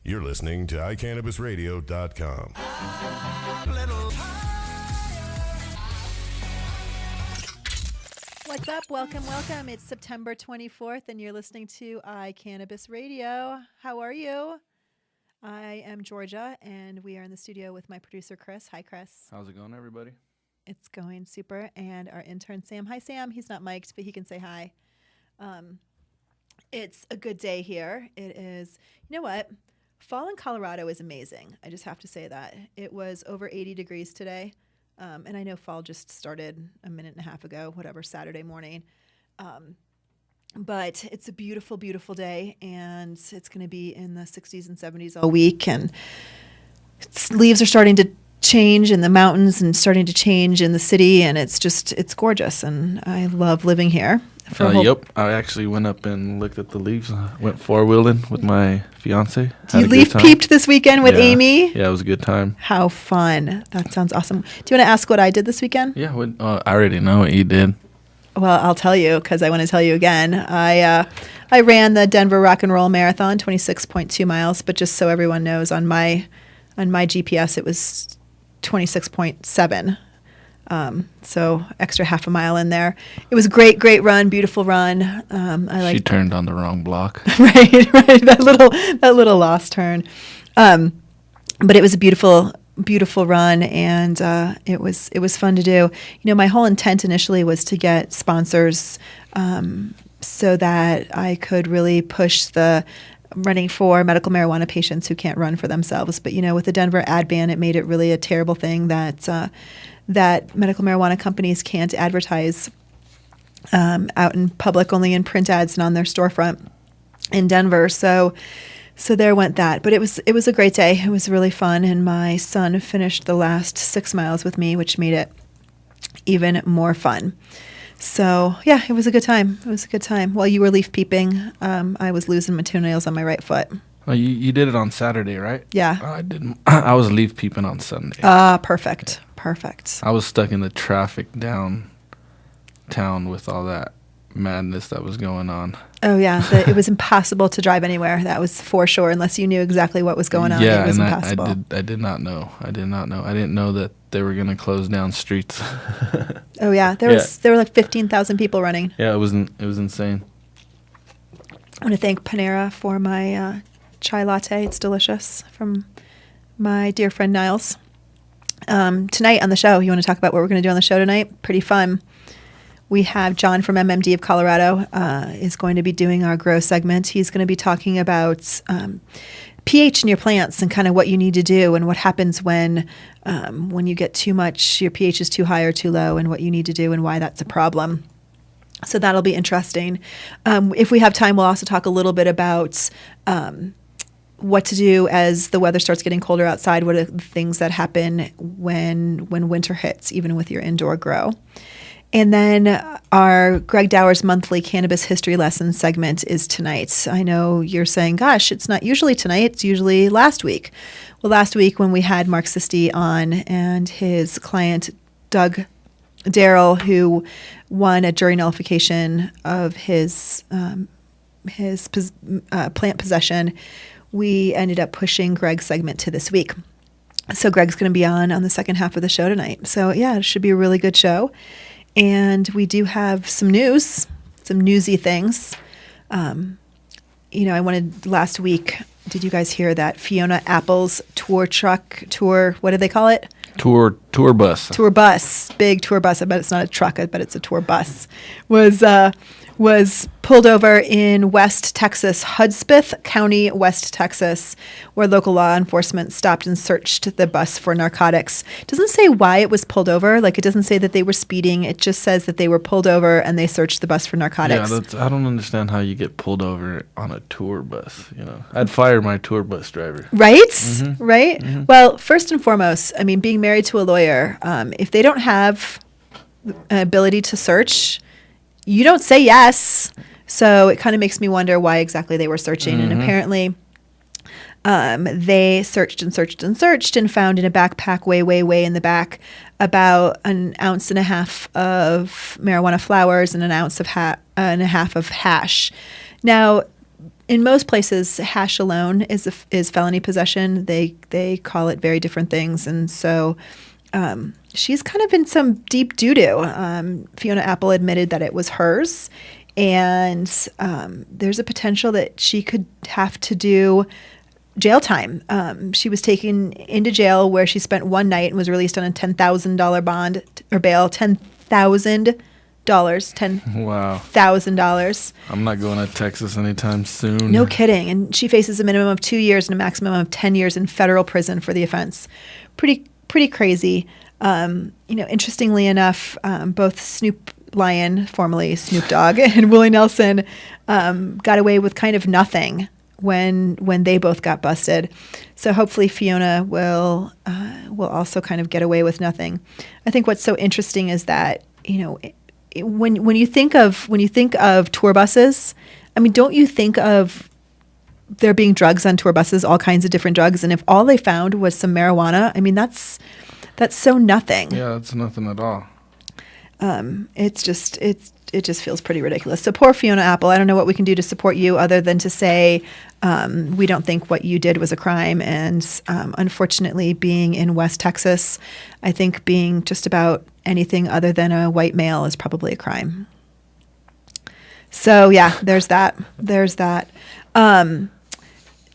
You're listening to iCannabisRadio.com. What's up? Welcome. It's September 24th, and you're listening to iCannabis Radio. How are you? I am Georgia, and we are in the studio with my producer, Chris. Hi, Chris. How's it going, everybody? It's going super. And our intern, Sam. Hi, Sam. He's not mic'd, but he can say hi. It's a good day here. It is, you know what? Fall in Colorado is amazing. I just have to say that. It was over 80 degrees today. And I know fall just started a minute and a half ago, whatever, Saturday morning. But it's a beautiful, beautiful day, and it's going to be in the 60s and 70s all week. And leaves are starting to change in the mountains and starting to change in the city, and it's gorgeous. And I love living here. Yep. I actually went up and looked at the leaves. Went four-wheeling with my fiance. You leaf peeped this weekend with Amy? Yeah, it was a good time. How fun. That sounds awesome. Do you want to ask what I did this weekend? Yeah, I already know what you did. Well, I'll tell you because I want to tell you again. I ran the Denver Rock and Roll Marathon, 26.2 miles, but just so everyone knows, on my GPS it was 26.7. So extra half a mile in there. It was a great run, beautiful run. She turned on the wrong block. right. That little lost turn. But it was a beautiful run, and it was fun to do. You know, my whole intent initially was to get sponsors so that I could really push the running for medical marijuana patients who can't run for themselves. But, you know, with the Denver ad ban, it made it really a terrible thing that medical marijuana companies can't advertise out in public, only in print ads and on their storefront in Denver. So there went that. But it was a great day. It was really fun, and my son finished the last 6 miles with me, which made it even more fun. So yeah, it was a good time. While you were leaf peeping, I was losing my toenails on my right foot. Oh, you did it on Saturday, right? Yeah. I didn't. I was leaf peeping on Sunday. Perfect. I was stuck in the traffic downtown with all that madness that was going on. Oh, yeah. It was impossible to drive anywhere. That was for sure, unless you knew exactly what was going on. Yeah, it was and impossible. I did not know. I didn't know that they were going to close down streets. Oh, yeah. There were like 15,000 people running. Yeah, it was insane. I want to thank Panera for my chai latte. It's delicious, from my dear friend Niles. Tonight on the show, you want to talk about what we're going to do on the show tonight? Pretty fun. We have John from MMD of Colorado is going to be doing our grow segment. He's going to be talking about pH in your plants and kind of what you need to do and what happens when you get too much, your pH is too high or too low, and what you need to do and why that's a problem. So that'll be interesting. If we have time, we'll also talk a little bit about what to do as the weather starts getting colder outside. What are the things that happen when winter hits, even with your indoor grow? And then our Greg Dauer's monthly Cannabis History Lesson segment is tonight. I know you're saying, gosh, it's not usually tonight, it's usually last week. Well, last week when we had Mark Sisti on and his client, Doug Darrell, who won a jury nullification of his plant possession, we ended up pushing Greg's segment to this week. So Greg's going to be on the second half of the show tonight. So yeah, it should be a really good show. And we do have some news, some newsy things. I wanted last week, did you guys hear that Fiona Apple's tour, what did they call it? Tour bus. Tour bus, big tour bus. I bet it's not a truck. I bet it's a tour bus. Was pulled over in West Texas, Hudspeth County, West Texas, where local law enforcement stopped and searched the bus for narcotics. It doesn't say why it was pulled over. Like, it doesn't say that they were speeding. It just says that they were pulled over and they searched the bus for narcotics. Yeah, I don't understand how you get pulled over on a tour bus. I'd fire my tour bus driver. Right? Mm-hmm. Right? Mm-hmm. Well, first and foremost, I mean, being married to a lawyer, if they don't have an ability to search, you don't say yes. So it kind of makes me wonder why exactly they were searching. Mm-hmm. And apparently they searched and found in a backpack way in the back about 1.5 ounces of marijuana flowers and 1.5 ounces of hash. Now, in most places, hash alone is felony possession. They call it very different things, and so she's kind of in some deep doo-doo. Fiona Apple admitted that it was hers, and there's a potential that she could have to do jail time. She was taken into jail where she spent one night and was released on a $10,000 bond or bail. $10,000. Wow. $10,000. I'm not going to Texas anytime soon. No kidding. And she faces a minimum of 2 years and a maximum of 10 years in federal prison for the offense. Pretty crazy. Interestingly enough, both Snoop Lion, formerly Snoop Dogg, and Willie Nelson got away with kind of nothing when they both got busted. So hopefully Fiona will also kind of get away with nothing. I think what's so interesting is that, when you think of tour buses, I mean, don't you think of there being drugs on tour buses, all kinds of different drugs, and if all they found was some marijuana, I mean, that's so nothing. Yeah, that's nothing at all. It just feels pretty ridiculous. So poor Fiona Apple. I don't know what we can do to support you other than to say we don't think what you did was a crime. And unfortunately, being in West Texas, I think being just about anything other than a white male is probably a crime. So yeah, there's that.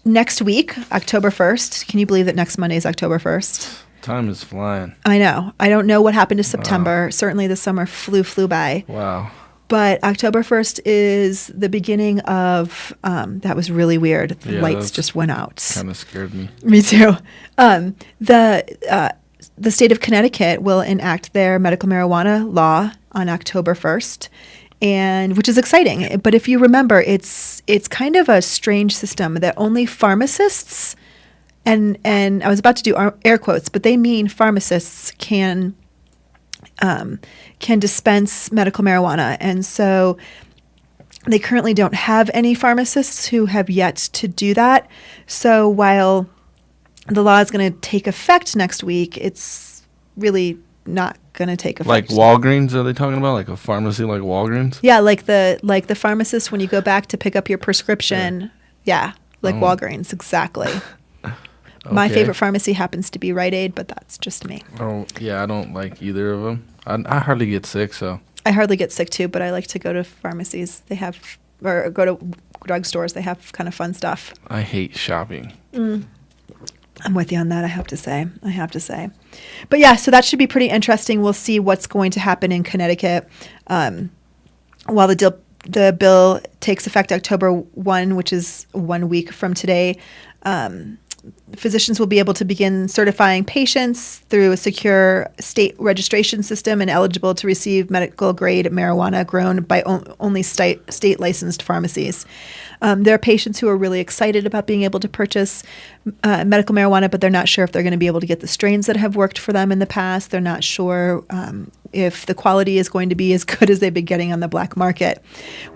Next week, October 1st. Can you believe that next Monday is October 1st? Time is flying. I know. I don't know what happened to September. Wow. Certainly the summer flew by. Wow. But October 1st is the beginning of, that was really weird. The lights just went out. Kind of scared me. Me too. The state of Connecticut will enact their medical marijuana law on October 1st, and which is exciting. But if you remember, it's kind of a strange system that only pharmacists, and I was about to do air quotes, but they mean pharmacists can dispense medical marijuana. And so they currently don't have any pharmacists who have yet to do that. So while the law is going to take effect next week, it's really not going to take effect. Like Walgreens, are they talking about? Like a pharmacy like Walgreens? Yeah, like the pharmacist when you go back to pick up your prescription. Yeah, like Walgreens, exactly. Okay. My favorite pharmacy happens to be Rite Aid, but that's just me. Oh, yeah, I don't like either of them. I hardly get sick, so. I hardly get sick, too, but I like to go to pharmacies. They have, or go to drugstores. They have kind of fun stuff. I hate shopping. I'm with you on that, I have to say. But yeah, so that should be pretty interesting. We'll see what's going to happen in Connecticut. While the bill takes effect October 1, which is 1 week from today, physicians will be able to begin certifying patients through a secure state registration system and eligible to receive medical grade marijuana grown by only state licensed pharmacies. There are patients who are really excited about being able to purchase medical marijuana, but they're not sure if they're going to be able to get the strains that have worked for them in the past. They're not sure if the quality is going to be as good as they've been getting on the black market.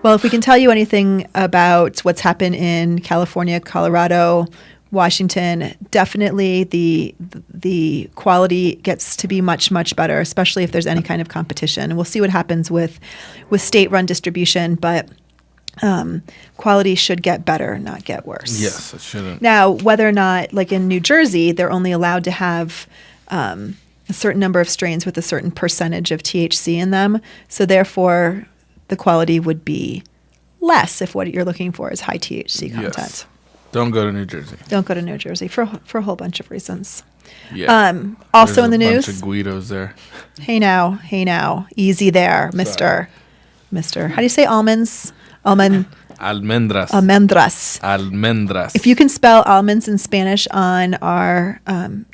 Well, if we can tell you anything about what's happened in California, Colorado, Washington, definitely the quality gets to be much, much better, especially if there's any kind of competition. And we'll see what happens with state-run distribution, but quality should get better, not get worse. Yes, it shouldn't. Now, whether or not, like in New Jersey, they're only allowed to have a certain number of strains with a certain percentage of THC in them, so therefore the quality would be less if what you're looking for is high THC content. Yes. Don't go to New Jersey. Don't go to New Jersey for a whole bunch of reasons. Yeah. Also in the news. There's a bunch of Guidos there. Hey now. Easy there, Mister. How do you say almonds? Almendras. If you can spell almonds in Spanish on our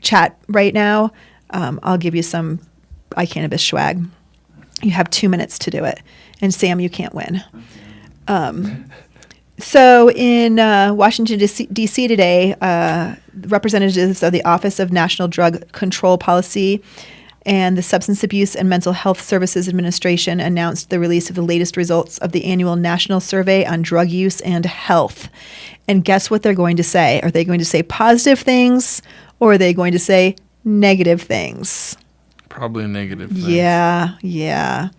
chat right now, I'll give you some iCannabis swag. You have 2 minutes to do it. And Sam, you can't win. So in Washington, D.C. today, representatives of the Office of National Drug Control Policy and the Substance Abuse and Mental Health Services Administration announced the release of the latest results of the annual National Survey on Drug Use and Health. And guess what they're going to say? Are they going to say positive things or are they going to say negative things? Probably negative things. Yeah.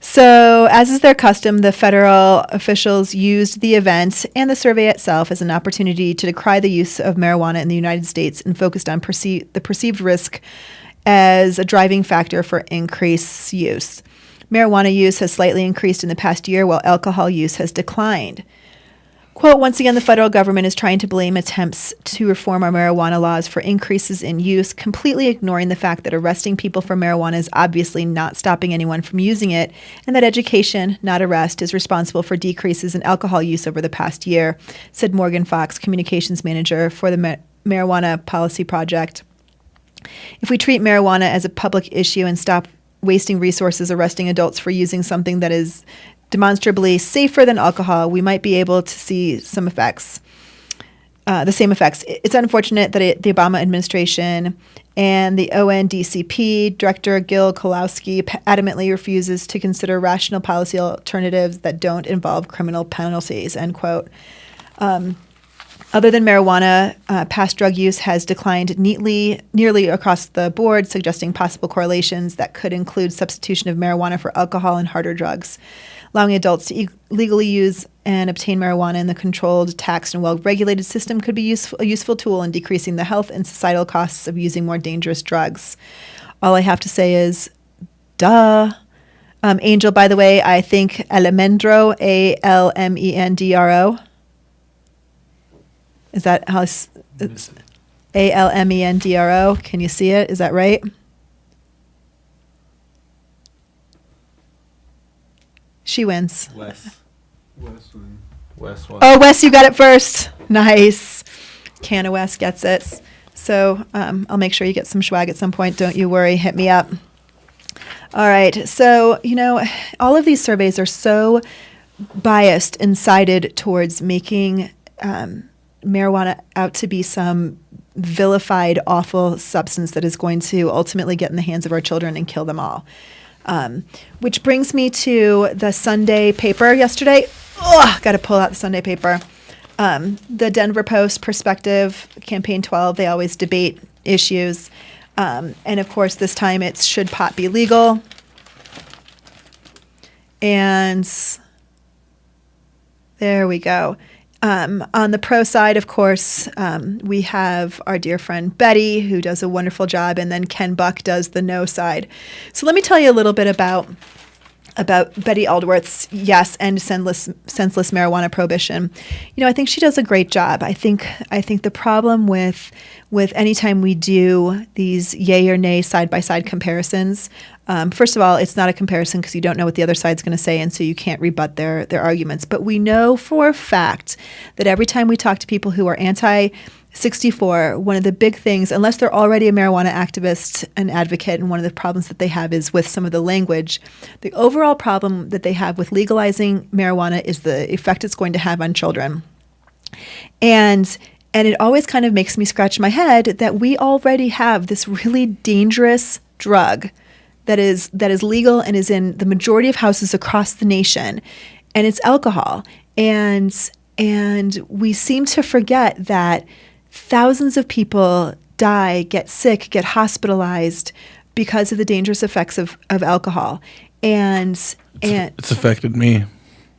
So, as is their custom, the federal officials used the event and the survey itself as an opportunity to decry the use of marijuana in the United States and focused on the perceived risk as a driving factor for increased use. Marijuana use has slightly increased in the past year, while alcohol use has declined. Quote, once again, the federal government is trying to blame attempts to reform our marijuana laws for increases in use, completely ignoring the fact that arresting people for marijuana is obviously not stopping anyone from using it, and that education, not arrest, is responsible for decreases in alcohol use over the past year, said Morgan Fox, communications manager for the Marijuana Policy Project. If we treat marijuana as a public issue and stop wasting resources arresting adults for using something that is demonstrably safer than alcohol, we might be able to see some effects, the same effects. It's unfortunate that the Obama administration and the ONDCP director Gil Kolowski adamantly refuses to consider rational policy alternatives that don't involve criminal penalties, end quote. Other than marijuana, past drug use has declined nearly across the board, suggesting possible correlations that could include substitution of marijuana for alcohol and harder drugs. Allowing adults to legally use and obtain marijuana in the controlled, taxed, and well-regulated system could be a useful tool in decreasing the health and societal costs of using more dangerous drugs. All I have to say is, duh. Angel, by the way, I think Almendro, Almendro. Is that how it's Almendro? Can you see it? Is that right? She wins. Wes won. Oh, Wes, you got it first. Nice. Canna Wes gets it. So I'll make sure you get some swag at some point. Don't you worry. Hit me up. All right. So, all of these surveys are so biased and sided towards making marijuana out to be some vilified, awful substance that is going to ultimately get in the hands of our children and kill them all. Which brings me to the Sunday paper yesterday. Got to pull out the Sunday paper. The Denver Post, Perspective, Campaign 12, they always debate issues. And of course, this time it's should pot be legal? And there we go. On the pro side, of course, we have our dear friend Betty, who does a wonderful job, and then Ken Buck does the no side. So let me tell you a little bit about Betty Aldworth's yes and senseless marijuana prohibition. I think she does a great job. I think the problem with anytime we do these yay or nay side-by-side comparisons, first of all, it's not a comparison because you don't know what the other side's going to say, and so you can't rebut their arguments. But we know for a fact that every time we talk to people who are anti-64, one of the big things, unless they're already a marijuana activist and advocate, and one of the problems that they have is with some of the language, the overall problem that they have with legalizing marijuana is the effect it's going to have on children. And it always kind of makes me scratch my head that we already have this really dangerous drug that is legal and is in the majority of houses across the nation, and it's alcohol. And we seem to forget that thousands of people die, get sick, get hospitalized because of the dangerous effects of alcohol. And it's affected me.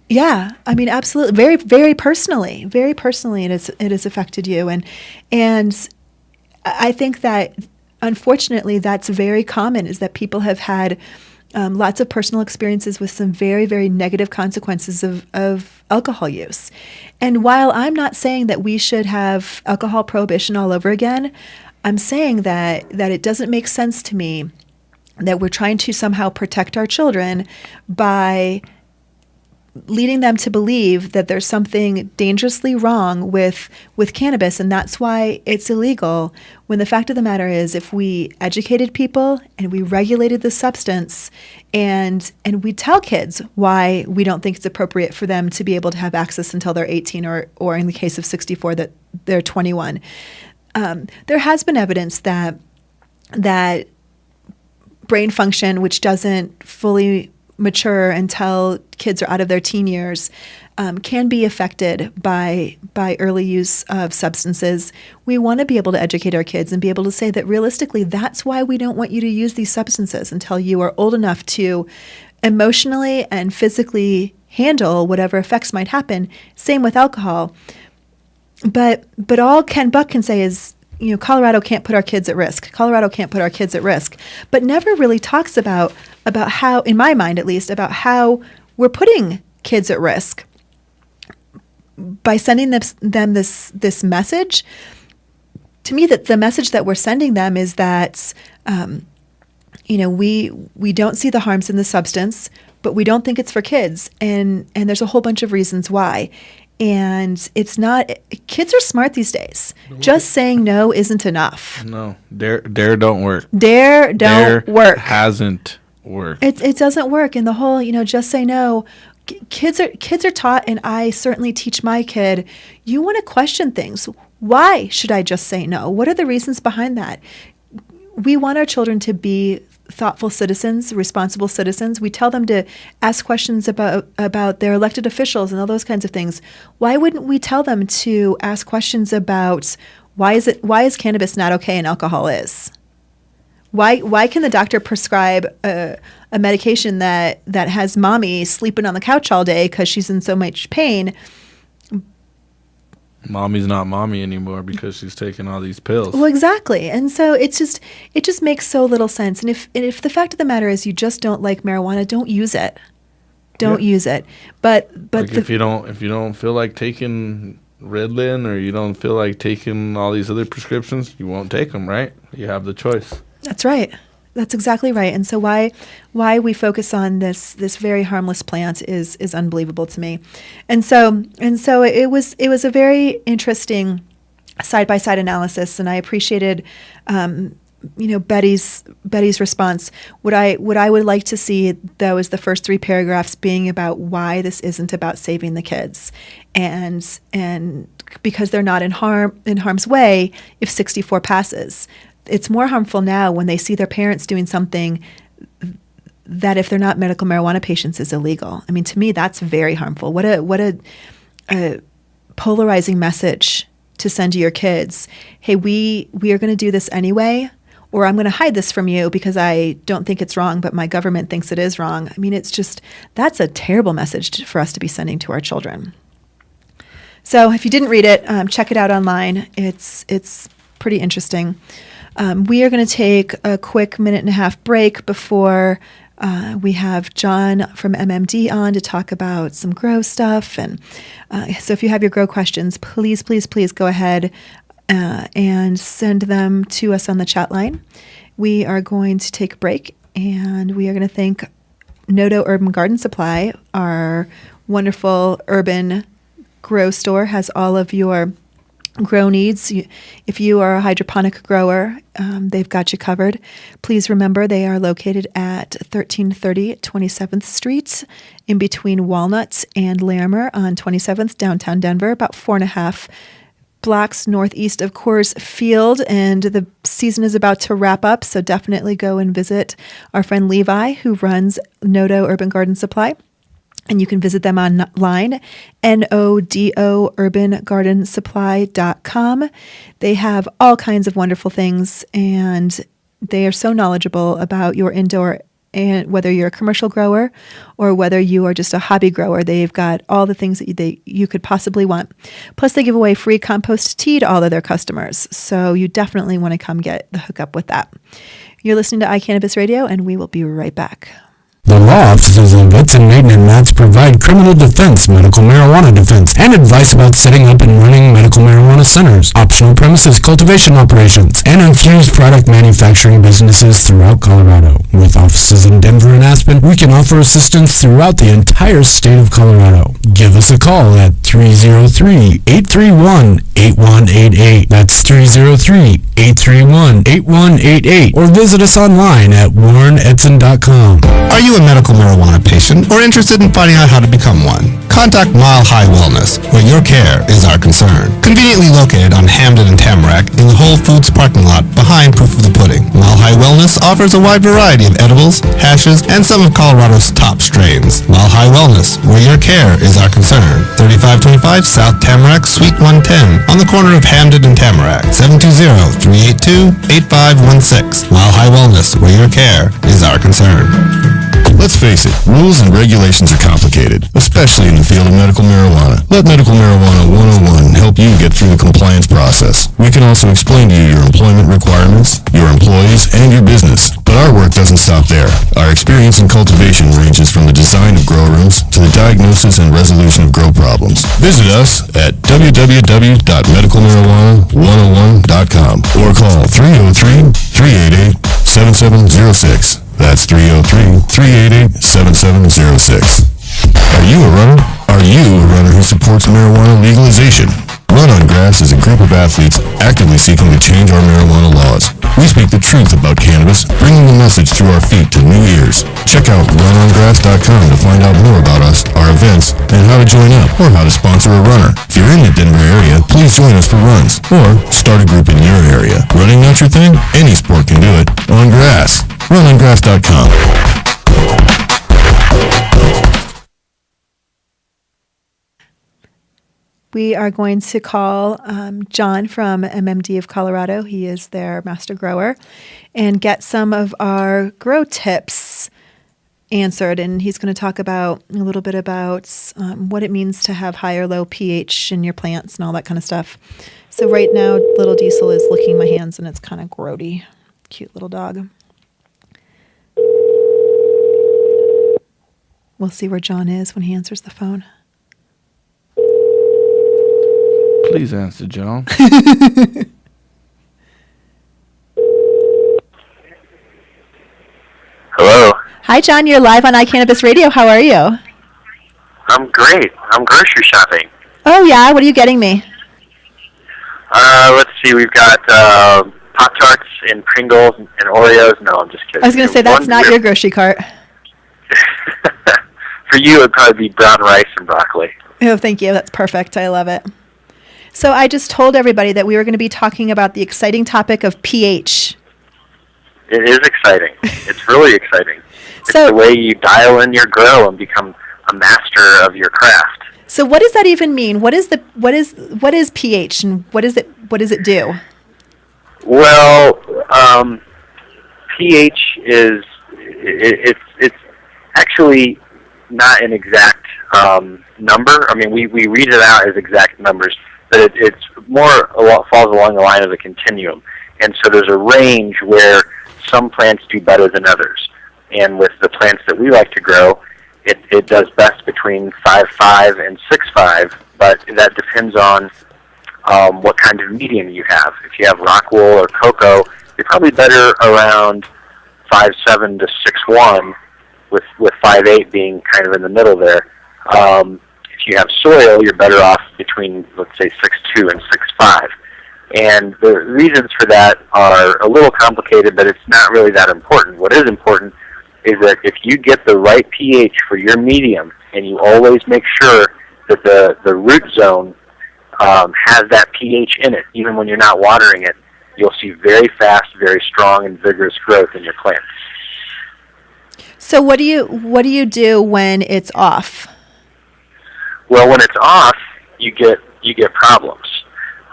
Yeah, I mean, absolutely, very, very personally, it has affected you, and I think that unfortunately that's very common, is that people have had lots of personal experiences with some very, very negative consequences of alcohol use. And while I'm not saying that we should have alcohol prohibition all over again, I'm saying that it doesn't make sense to me that we're trying to somehow protect our children by leading them to believe that there's something dangerously wrong with cannabis, and that's why it's illegal, when the fact of the matter is, if we educated people and we regulated the substance and we tell kids why we don't think it's appropriate for them to be able to have access until they're 18 or in the case of 64 that they're 21, there has been evidence that brain function, which doesn't fully mature, until kids are out of their teen years, can be affected by early use of substances. We want to be able to educate our kids and be able to say that realistically, that's why we don't want you to use these substances until you are old enough to emotionally and physically handle whatever effects might happen. Same with alcohol. But all Ken Buck can say is, Colorado can't put our kids at risk. Colorado can't put our kids at risk, but never really talks about how, in my mind at least, about how we're putting kids at risk by sending them this message. To me, that the message that we're sending them is that, we don't see the harms in the substance, but we don't think it's for kids, and there's a whole bunch of reasons why. And it's not. Kids are smart these days. Just saying no isn't enough. No, Dare don't work. Dare don't work. Hasn't worked. It doesn't work. And the whole, just say no. Kids are taught, and I certainly teach my kid, you want to question things. Why should I just say no? What are the reasons behind that? We want our children to be thoughtful citizens, responsible citizens. We tell them to ask questions about their elected officials and all those kinds of things. Why wouldn't we tell them to ask questions about why is cannabis not okay and alcohol is? Why can the doctor prescribe a medication that has mommy sleeping on the couch all day because she's in so much pain? Mommy's not mommy anymore because she's taking all these pills. Well, exactly. And so it just makes so little sense. And if the fact of the matter is you just don't like marijuana, don't use it. Don't use it. But like if you don't feel like taking Ritalin, or you don't feel like taking all these other prescriptions, you won't take them, right? You have the choice. That's right. That's exactly right. And so why we focus on this very harmless plant is unbelievable to me. And so it was a very interesting side-by-side analysis, and I appreciated Betty's response. What I would like to see, though, is the first 3 paragraphs being about why this isn't about saving the kids, and because they're not in harm's way if 64 passes. It's more harmful now when they see their parents doing something that, if they're not medical marijuana patients, is illegal. I mean, to me, that's very harmful. What a polarizing message to send to your kids. Hey, we are going to do this anyway, or I'm going to hide this from you because I don't think it's wrong, but my government thinks it is wrong. I mean, that's a terrible message for us to be sending to our children. So if you didn't read it, check it out online. It's pretty interesting. We are going to take a quick 1.5-minute break before we have John from MMD on to talk about some grow stuff. And so if you have your grow questions, please go ahead and send them to us on the chat line. We are going to take a break, and we are going to thank Nodo Urban Garden Supply, our wonderful urban grow store, has all of your grow needs. If you are a hydroponic grower, they've got you covered. Please remember they are located at 1330 27th Street, in between Walnut and Larimer on 27th, downtown Denver, about 4.5 blocks northeast of Coors Field. And the season is about to wrap up, so definitely go and visit our friend Levi, who runs Nodo Urban Garden Supply. And you can visit them online, NODO urbangardensupply.com. They have all kinds of wonderful things, and they are so knowledgeable about your indoor, and whether you're a commercial grower or whether you are just a hobby grower. They've got all the things that you could possibly want. Plus, they give away free compost tea to all of their customers. So you definitely want to come get the hookup with that. You're listening to iCannabis Radio, and we will be right back. The law offices of Whitson, Maiden, and Matz provide criminal defense, medical marijuana defense, and advice about setting up and running medical marijuana centers, optional premises cultivation operations, and infused product manufacturing businesses throughout Colorado. With offices in Denver and Aspen, we can offer assistance throughout the entire state of Colorado. Give us a call at 303-831-8188. That's 303-831-8188. Or visit us online at warrenedson.com. Are you a medical marijuana patient or interested in finding out how to become one? Contact Mile High Wellness, where your care is our concern. Conveniently located on Hamden and Tamarack in the Whole Foods parking lot behind proof of the pudding. Mile High Wellness offers a wide variety of edibles, hashes, and some of Colorado's top strains. Mile High Wellness, where your care is our concern. 3525 South Tamarack, Suite 110, on the corner of Hamden and Tamarack. 720-382-8516. Mile High Wellness, where your care is our concern. Let's face it, rules and regulations are complicated, especially in the field of medical marijuana. Let Medical Marijuana 101 help you get through the compliance process. We can also explain to you your employment requirements, your employees, and your business. But our work doesn't stop there. Our experience in cultivation ranges from the design of grow rooms to the diagnosis and resolution of grow problems. Visit us at www.medicalmarijuana101.com or call 303-388-7706. That's 303-388-7706. Are you a runner? Are you a runner who supports marijuana legalization? Run on Grass is a group of athletes actively seeking to change our marijuana laws. We speak the truth about cannabis, bringing the message through our feet to new ears. Check out runongrass.com to find out more about us, our events, and how to join up or how to sponsor a runner. If you're in the Denver area, please join us for runs or start a group in your area. Running not your thing? Any sport can do it. On grass. runongrass.com. We are going to call John from MMD of Colorado. He is their master grower, and get some of our grow tips answered. And he's going to talk about a little bit about what it means to have high or low pH in your plants and all that kind of stuff. So right now, little Diesel is licking my hands, and it's kind of grody. Cute little dog. We'll see where John is when he answers the phone. Please answer, John. Hello. Hi, John. You're live on iCannabis Radio. How are you? I'm great. I'm grocery shopping. Oh, yeah? What are you getting me? Let's see. We've got Pop-Tarts and Pringles and Oreos. No, I'm just kidding. I was going to say, that's not your grocery cart. For you, it would probably be brown rice and broccoli. Oh, thank you. That's perfect. I love it. So I just told everybody that we were going to be talking about the exciting topic of pH. It is exciting. It's really exciting. It's So- the way you dial in your grow and become a master of your craft. So what does that even mean? What is pH, and what does it do? Well, pH is it's actually not an exact number. I mean, we read it out as exact numbers, but it's more falls along the line of the continuum. And so there's a range where some plants do better than others. And with the plants that we like to grow, it does best between 5.5 and 6.5, but that depends on what kind of medium you have. If you have rock wool or cocoa, you're probably better around 5.7 to 6.1, with 5.8 being kind of in the middle there. If you have soil, you're better off between, let's say, 6.2 and 6.5. And the reasons for that are a little complicated, but it's not really that important. What is important is that if you get the right pH for your medium, and you always make sure that the root zone has that pH in it, even when you're not watering it, you'll see very fast, very strong, and vigorous growth in your plants. So what do you do when it's off? Well, when it's off, you get problems.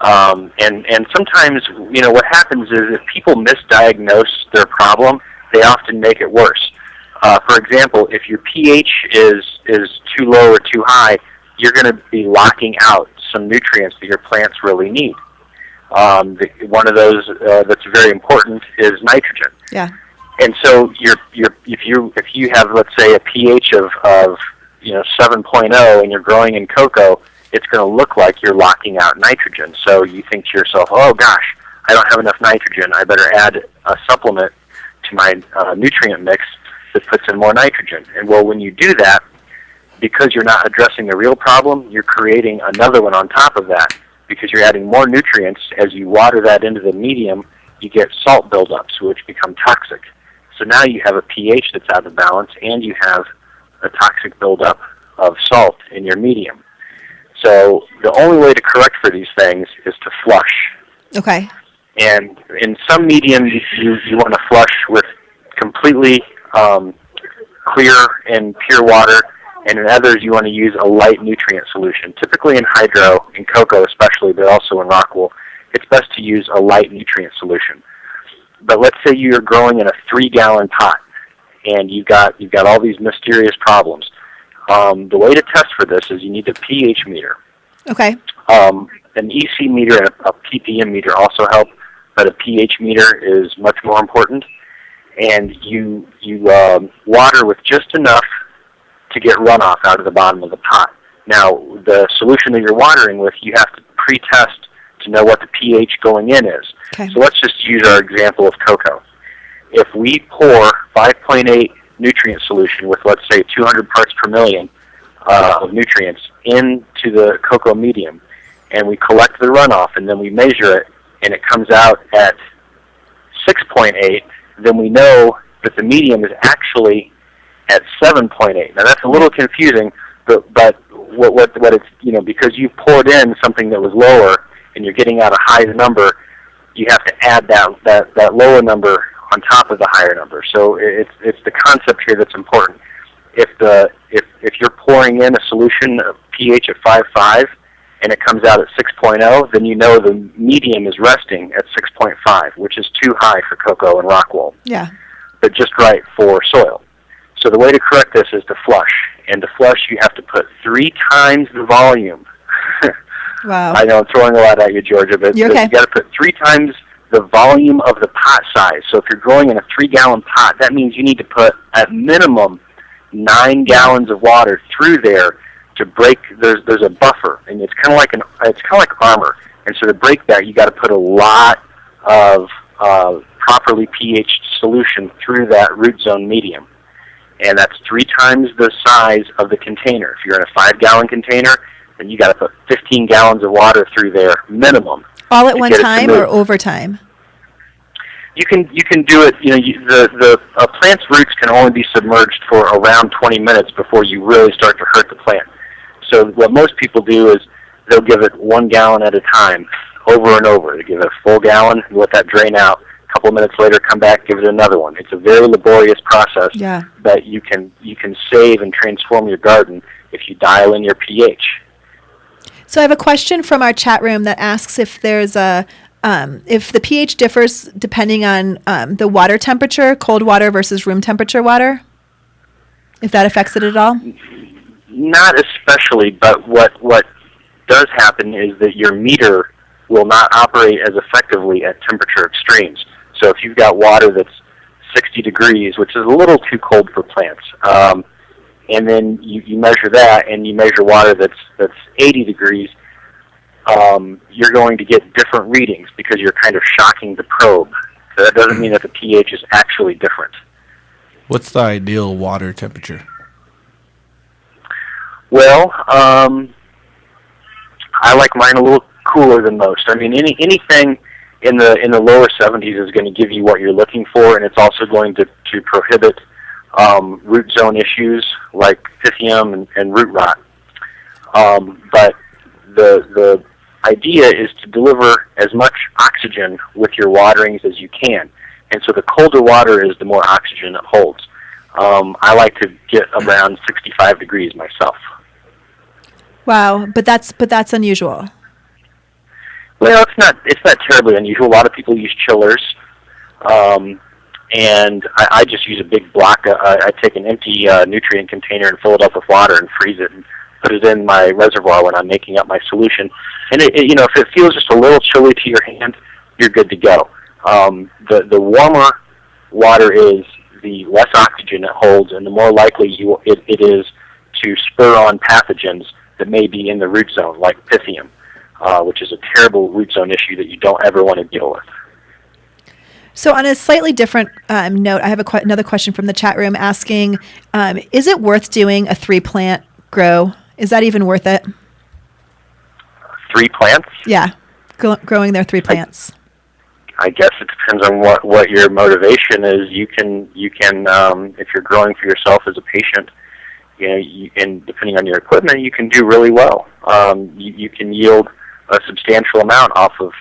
And sometimes, what happens is if people misdiagnose their problem, they often make it worse. For example, if your pH is too low or too high, you're going to be locking out some nutrients that your plants really need. One of those that's very important is nitrogen. Yeah. And so if you have, let's say, a pH of 7.0 and you're growing in cocoa, it's going to look like you're locking out nitrogen. So you think to yourself, oh gosh, I don't have enough nitrogen. I better add a supplement to my nutrient mix that puts in more nitrogen. And well, when you do that, because you're not addressing the real problem, you're creating another one on top of that. Because you're adding more nutrients, as you water that into the medium, you get salt buildups, which become toxic. So now you have a pH that's out of balance, and you have a toxic buildup of salt in your medium. So the only way to correct for these things is to flush. Okay. And in some mediums, you want to flush with completely clear and pure water, and in others you want to use a light nutrient solution. Typically in hydro, in cocoa especially, but also in rock wool, it's best to use a light nutrient solution. But let's say you're growing in a 3-gallon pot, and you've got all these mysterious problems. The way to test for this is you need a pH meter. Okay. An EC meter and a ppm meter also help, but a pH meter is much more important. And you water with just enough to get runoff out of the bottom of the pot. Now, the solution that you're watering with, you have to pre-test to know what the pH going in is. Okay. So let's just use our example of cocoa. If we pour 5.8 nutrient solution with, let's say, 200 parts per million of nutrients into the cocoa medium, and we collect the runoff, and then we measure it, and it comes out at 6.8, then we know that the medium is actually at 7.8. Now that's a little confusing, but what it's, because you poured in something that was lower and you're getting out a higher number, you have to add that lower number on top of the higher number. So it's the concept here that's important. If you're pouring in a solution of pH of 5.5 and it comes out at 6.0, then you know the medium is resting at 6.5, which is too high for cocoa and rock wool. Yeah. But just right for soil. So the way to correct this is to flush. And to flush, you have to put 3 times the volume. Wow. I know I'm throwing a lot at you, Georgia, but You're okay. you got to put 3 times the volume of the pot size. So if you're growing in a 3-gallon pot, that means you need to put at minimum 9 gallons of water through there to break. There's a buffer, and it's kind of like armor. And so to break that, you got to put a lot of properly pH'd solution through that root zone medium. And that's 3 times the size of the container. If you're in a 5-gallon container, then you got to put 15 gallons of water through there minimum. All at one time or over time? You can do it. The plant's roots can only be submerged for around 20 minutes before you really start to hurt the plant. So what most people do is they'll give it 1 gallon at a time, over and over. They give it a full gallon, let that drain out. A couple minutes later, come back, give it another one. It's a very laborious process, Yeah. but you can save and transform your garden if you dial in your pH. So I have a question from our chat room that asks if there's if the pH differs depending on the water temperature, cold water versus room temperature water, if that affects it at all. Not especially, but what does happen is that your meter will not operate as effectively at temperature extremes. So if you've got water that's 60 degrees, which is a little too cold for plants, and then you measure that, and you measure water that's 80 degrees, you're going to get different readings because you're kind of shocking the probe. So that doesn't mean that the pH is actually different. What's the ideal water temperature? Well, I like mine a little cooler than most. I mean, anything in the lower 70s is going to give you what you're looking for, and it's also going to prohibit root zone issues like pythium and root rot. But the idea is to deliver as much oxygen with your waterings as you can. And so the colder water is, the more oxygen it holds. I like to get around 65 degrees myself. Wow, but that's unusual. Well, it's not terribly unusual. A lot of people use chillers, and I just use a big block. I take an empty nutrient container and fill it up with water and freeze it and put it in my reservoir when I'm making up my solution. And if it feels just a little chilly to your hand, you're good to go. The warmer water is, the less oxygen it holds, and the more likely it is to spur on pathogens that may be in the root zone, like pythium, which is a terrible root zone issue that you don't ever want to deal with. So on a slightly different note, I have another question from the chat room asking, is it worth doing a 3-plant grow? Is that even worth it? 3 plants? Yeah, growing their 3 plants. I guess it depends on what your motivation is. You can if you're growing for yourself as a patient, and depending on your equipment, you can do really well. You can yield a substantial amount off of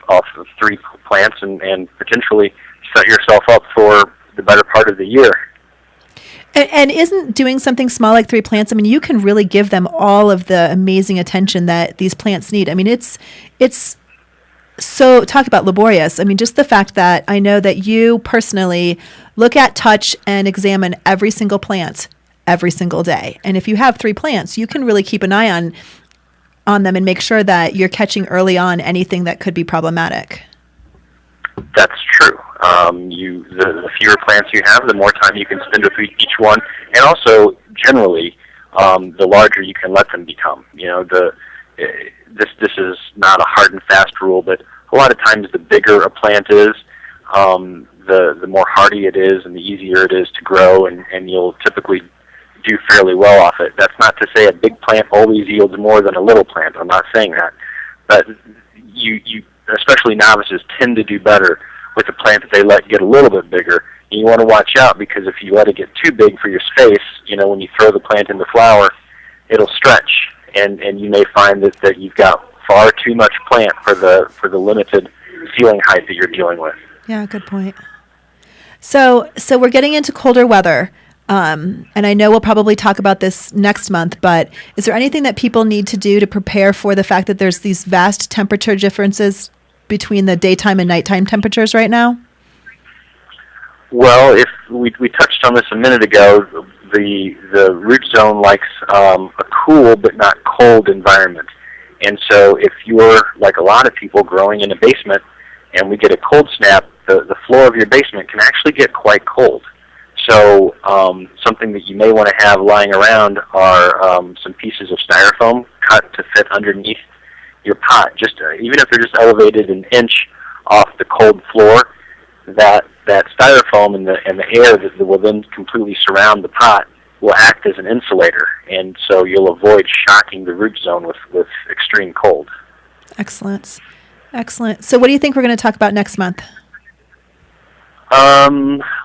3 plants and potentially set yourself up for the better part of the year. And isn't doing something small like 3 plants, I mean, you can really give them all of the amazing attention that these plants need. I mean, it's so, talk about laborious. I mean, just the fact that I know that you personally look at, touch, and examine every single plant every single day. And if you have 3 plants, you can really keep an eye on them and make sure that you're catching early on anything that could be problematic. That's true. The fewer plants you have, the more time you can spend with each one, and also generally, the larger you can let them become. This is not a hard and fast rule, but a lot of times the bigger a plant is, the more hardy it is, and the easier it is to grow, and you'll typically do fairly well off it. That's not to say a big plant always yields more than a little plant. I'm not saying that, but you especially novices tend to do better with a plant that they let get a little bit bigger. And you want to watch out, because if you let it get too big for your space, when you throw the plant in the flower, it'll stretch, and you may find that you've got far too much plant for the limited ceiling height that you're dealing with. Yeah, good point. So we're getting into colder weather, and I know we'll probably talk about this next month, but is there anything that people need to do to prepare for the fact that there's these vast temperature differences between the daytime and nighttime temperatures right now? Well, if we touched on this a minute ago, the root zone likes a cool but not cold environment. And so if you're, like a lot of people, growing in a basement and we get a cold snap, the floor of your basement can actually get quite cold. So something that you may want to have lying around are some pieces of styrofoam cut to fit underneath your pot. Even if they're just elevated an inch off the cold floor, that styrofoam and the air that will then completely surround the pot will act as an insulator, and so you'll avoid shocking the root zone with extreme cold. Excellent. So what do you think we're going to talk about next month?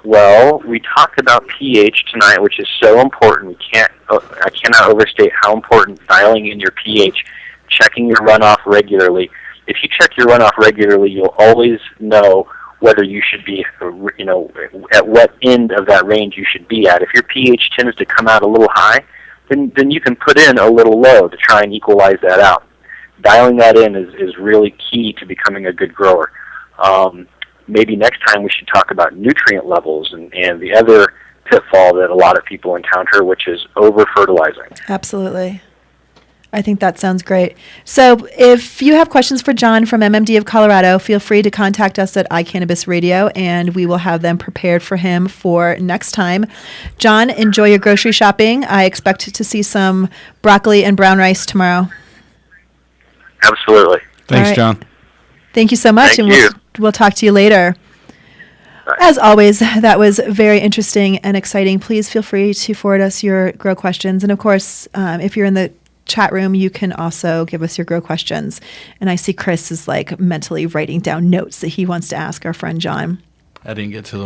Well, we talked about pH tonight, which is so important. I cannot overstate how important dialing in your pH, checking your runoff regularly. If you check your runoff regularly, you'll always know whether you should be, at what end of that range you should be at. If your pH tends to come out a little high, then you can put in a little low to try and equalize that out. Dialing that in is really key to becoming a good grower. Maybe next time we should talk about nutrient levels and the other pitfall that a lot of people encounter, which is over-fertilizing. Absolutely. I think that sounds great. So if you have questions for John from MMD of Colorado, feel free to contact us at iCannabis Radio, and we will have them prepared for him for next time. John, enjoy your grocery shopping. I expect to see some broccoli and brown rice tomorrow. Absolutely. Thanks, right. John. Thank you so much, Thank and you. we'll talk to you later. Bye. As always, that was very interesting and exciting. Please feel free to forward us your grow questions. And of course, if you're in the chat room, you can also give us your grow questions. And I see Chris is like mentally writing down notes that he wants to ask our friend John. I didn't get to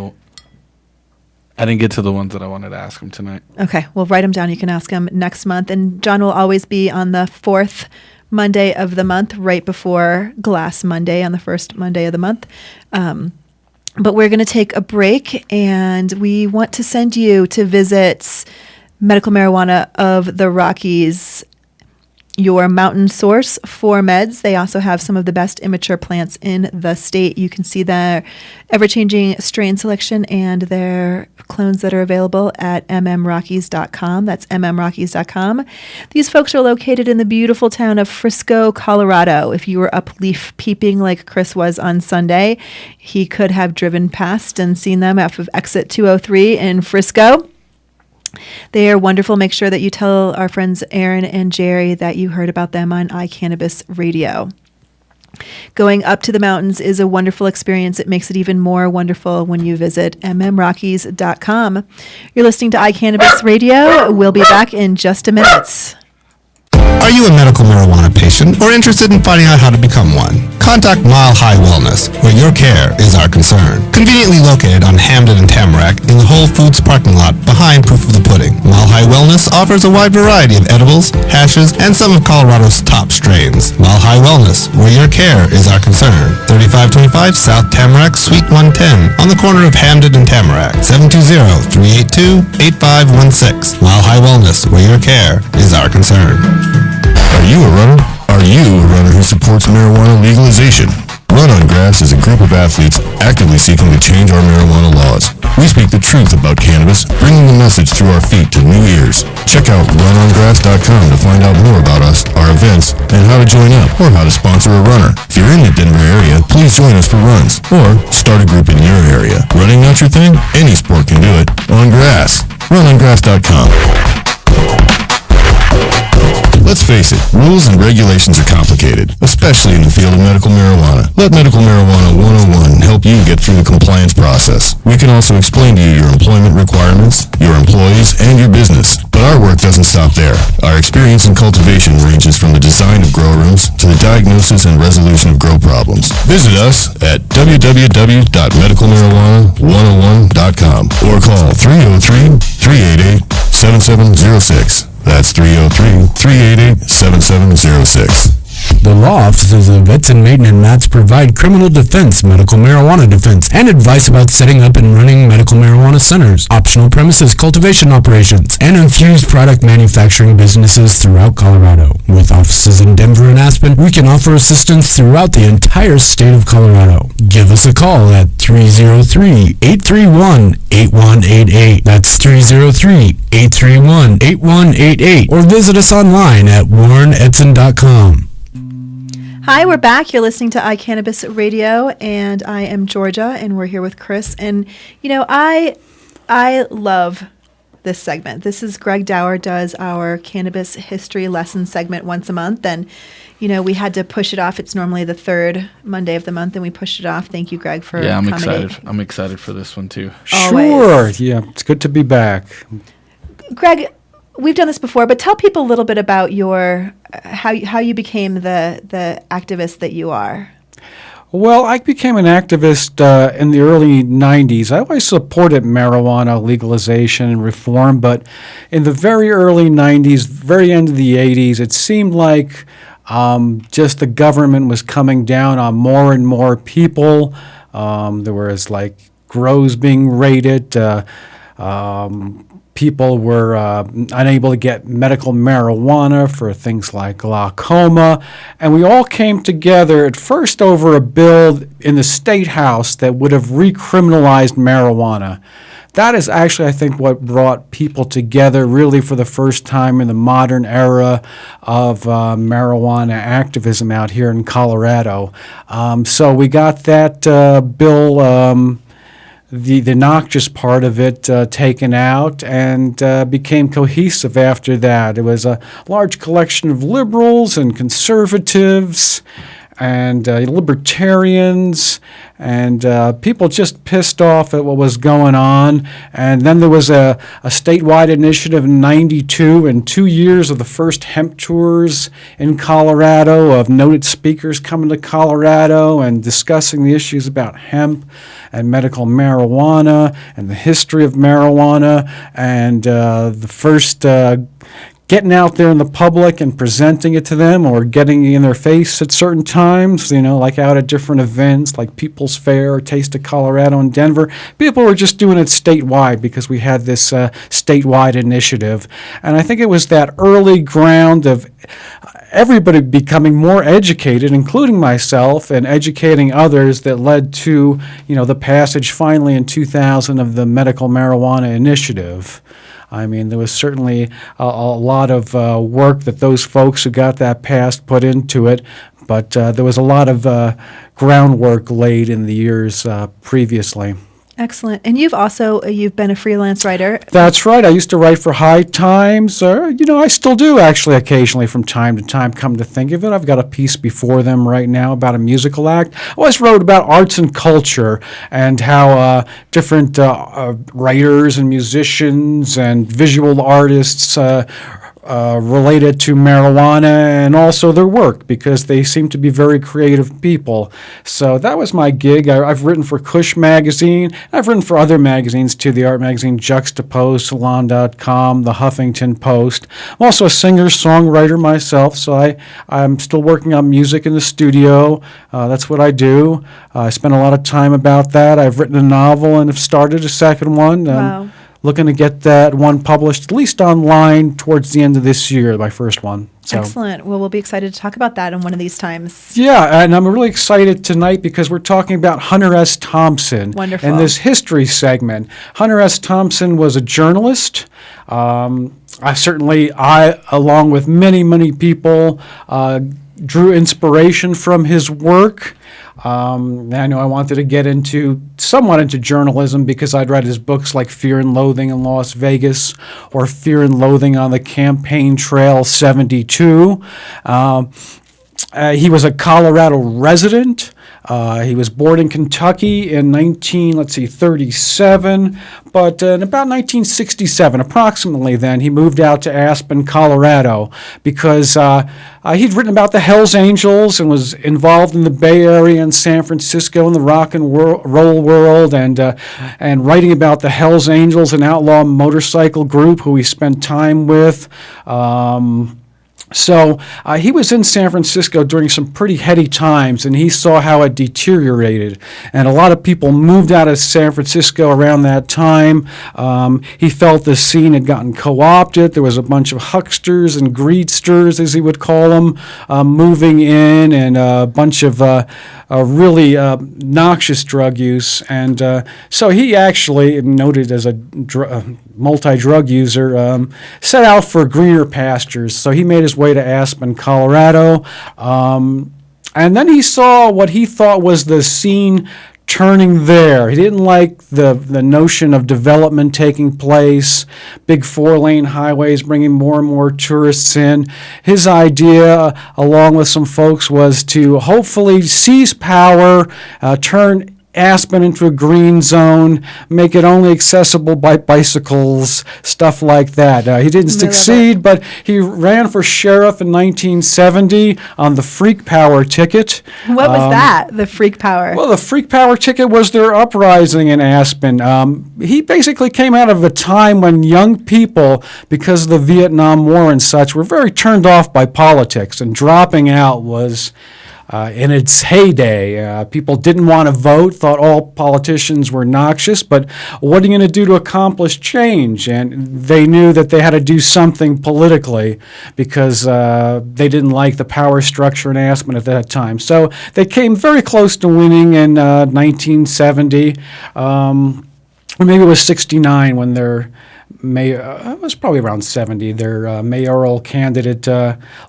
the ones that I wanted to ask him tonight. Okay, well, write them down. You can ask him next month. And John will always be on the 4th Monday of the month, right before Glass Monday on the first Monday of the month. But we're going to take a break, and we want to send you to visit Medical Marijuana of the Rockies, your mountain source for meds. They also have some of the best immature plants in the state. You can see their ever-changing strain selection and their clones that are available at mmrockies.com. That's mmrockies.com. These folks are located in the beautiful town of Frisco, Colorado. If you were up leaf peeping like Chris was on Sunday, he could have driven past and seen them off of exit 203 in Frisco. They are wonderful. Make sure that you tell our friends Aaron and Jerry that you heard about them on iCannabis Radio. Going up to the mountains is a wonderful experience. It makes it even more wonderful when you visit mmrockies.com. You're listening to iCannabis Radio. We'll be back in just a minute. Are you a medical marijuana patient or interested in finding out how to become one? Contact Mile High Wellness, where your care is our concern. Conveniently located on Hamden and Tamarack in the Whole Foods parking lot behind Proof of the Pudding, Mile High Wellness offers a wide variety of edibles, hashes, and some of Colorado's top strains. Mile High Wellness, where your care is our concern. 3525 South Tamarack, Suite 110, on the corner of Hamden and Tamarack. 720-382-8516. Mile High Wellness, where your care is our concern. Are you a runner? Are you a runner who supports marijuana legalization? Run on Grass is a group of athletes actively seeking to change our marijuana laws. We speak the truth about cannabis, bringing the message through our feet to new ears. Check out runongrass.com to find out more about us, our events, and how to join up or how to sponsor a runner. If you're in the Denver area, please join us for runs or start a group in your area. Running not your thing? Any sport can do it. On grass. Runongrass.com. Let's face it, rules and regulations are complicated, especially in the field of medical marijuana. Let Medical Marijuana 101 help you get through the compliance process. We can also explain to you your employment requirements, your employees, and your business. But our work doesn't stop there. Our experience in cultivation ranges from the design of grow rooms to the diagnosis and resolution of grow problems. Visit us at www.medicalmarijuana101.com or call 303-388-7706. That's 303-388-7706. The law offices of Edson, Maiden, and Matz provide criminal defense, medical marijuana defense, and advice about setting up and running medical marijuana centers, optional premises cultivation operations, and infused product manufacturing businesses throughout Colorado. With offices in Denver and Aspen, we can offer assistance throughout the entire state of Colorado. Give us a call at 303-831-8188. That's 303-831-8188. Or visit us online at warrenedson.com. Hi, we're back. You're listening to iCannabis Radio, and I am Georgia, and we're here with Chris. And, you know, I love this segment. This is Greg Daurer does our Cannabis History Lesson segment once a month, and, you know, we had to push it off. It's normally the third Monday of the month, and we pushed it off. Thank you, Greg, for I'm accommodating. excited. I'm excited for this one, too. Sure. Yeah, it's good to be back. Greg, we've done this before, but tell people a little bit about your how you became the activist that you are. Well, I became an activist in the early 90s. I always supported marijuana legalization and reform, but in the very early 90s, very end of the 80s, it seemed like just the government was coming down on more and more people. There was like grows being raided. People were unable to get medical marijuana for things like glaucoma. And we all came together at first over a bill in the State House that would have recriminalized marijuana. That is actually, I think, what brought people together really for the first time in the modern era of marijuana activism out here in Colorado. So we got that bill, the noxious part of it taken out, and became cohesive after that. It was a large collection of liberals and conservatives and libertarians, and people just pissed off at what was going on. And then there was a statewide initiative in '92, and 2 years of the first hemp tours in Colorado, of noted speakers coming to Colorado and discussing the issues about hemp and medical marijuana and the history of marijuana, and the first getting out there in the public and presenting it to them, or getting in their face at certain times, you know, like out at different events like People's Fair or Taste of Colorado in Denver. People were just doing it statewide because we had this statewide initiative. And I think it was that early ground of everybody becoming more educated, including myself, and educating others, that led to, you know, the passage finally in 2000 of the Medical Marijuana Initiative. I mean, there was certainly a lot of work that those folks who got that passed put into it, but there was a lot of groundwork laid in the years previously. Excellent. And you've been a freelance writer. That's right. I used to write for High Times. I still do actually occasionally from time to time, come to think of it. I've got a piece before them right now about a musical act. I always wrote about arts and culture and how different writers and musicians and visual artists related to marijuana and also their work, because they seem to be very creative people. So that was my gig. I've written for Kush Magazine. I've written for other magazines too, the art magazine Juxtapose, Salon.com, the Huffington Post. I'm also a singer-songwriter myself, so I'm still working on music in the studio. That's what I do. I spend a lot of time about that. I've written a novel and have started a second one. Wow. Looking to get that one published, at least online, towards the end of this year, my first one. So. Excellent. Well, we'll be excited to talk about that in one of these times. Yeah, and I'm really excited tonight because we're talking about Hunter S. Thompson. Wonderful. In this history segment. Hunter S. Thompson was a journalist. I, along with many, many people, drew inspiration from his work. I know I wanted to get somewhat into journalism because I'd read his books like Fear and Loathing in Las Vegas or Fear and Loathing on the Campaign Trail 72. He was a Colorado resident. He was born in Kentucky in 1937, but in about 1967, approximately then, he moved out to Aspen, Colorado, because he'd written about the Hells Angels and was involved in the Bay Area and San Francisco and the rock and roll world, and writing about the Hells Angels, an outlaw motorcycle group who he spent time with. So he was in San Francisco during some pretty heady times, and he saw how it deteriorated. And a lot of people moved out of San Francisco around that time. He felt the scene had gotten co-opted. There was a bunch of hucksters and greedsters, as he would call them, moving in, and a bunch of really noxious drug use. And so he actually, noted as a multi-drug user, set out for greener pastures. So he made his way to Aspen, Colorado. And then he saw what he thought was the scene turning there. He didn't like the notion of development taking place, big 4-lane highways bringing more and more tourists in. His idea, along with some folks, was to hopefully seize power, turn Aspen into a green zone, make it only accessible by bicycles, stuff like that. He didn't succeed, but he ran for sheriff in 1970 on the Freak Power ticket. What was that, the Freak Power? Well, the Freak Power ticket was their uprising in Aspen. He basically came out of a time when young people, because of the Vietnam War and such, were very turned off by politics, and dropping out was in its heyday. People didn't want to vote, thought all politicians were noxious, but what are you going to do to accomplish change? And they knew that they had to do something politically because they didn't like the power structure in Aspen at that time. So they came very close to winning in 1970, or maybe it was 69 when their it was probably around 70. Their mayoral candidate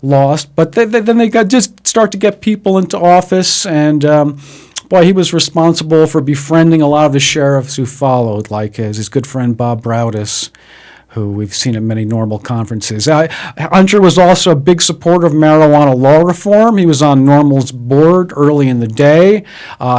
lost, but then they just start to get people into office, and he was responsible for befriending a lot of the sheriffs who followed, like his good friend Bob Browdis, who we've seen at many normal conferences. Hunter was also a big supporter of marijuana law reform. He was on NORML's board early in the day.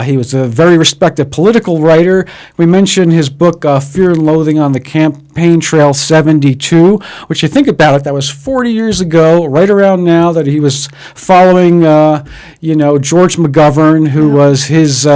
He was a very respected political writer. We mentioned his book, Fear and Loathing on the Campaign Trail 72, which, you think about it, that was 40 years ago, right around now, that he was following, George McGovern, who was his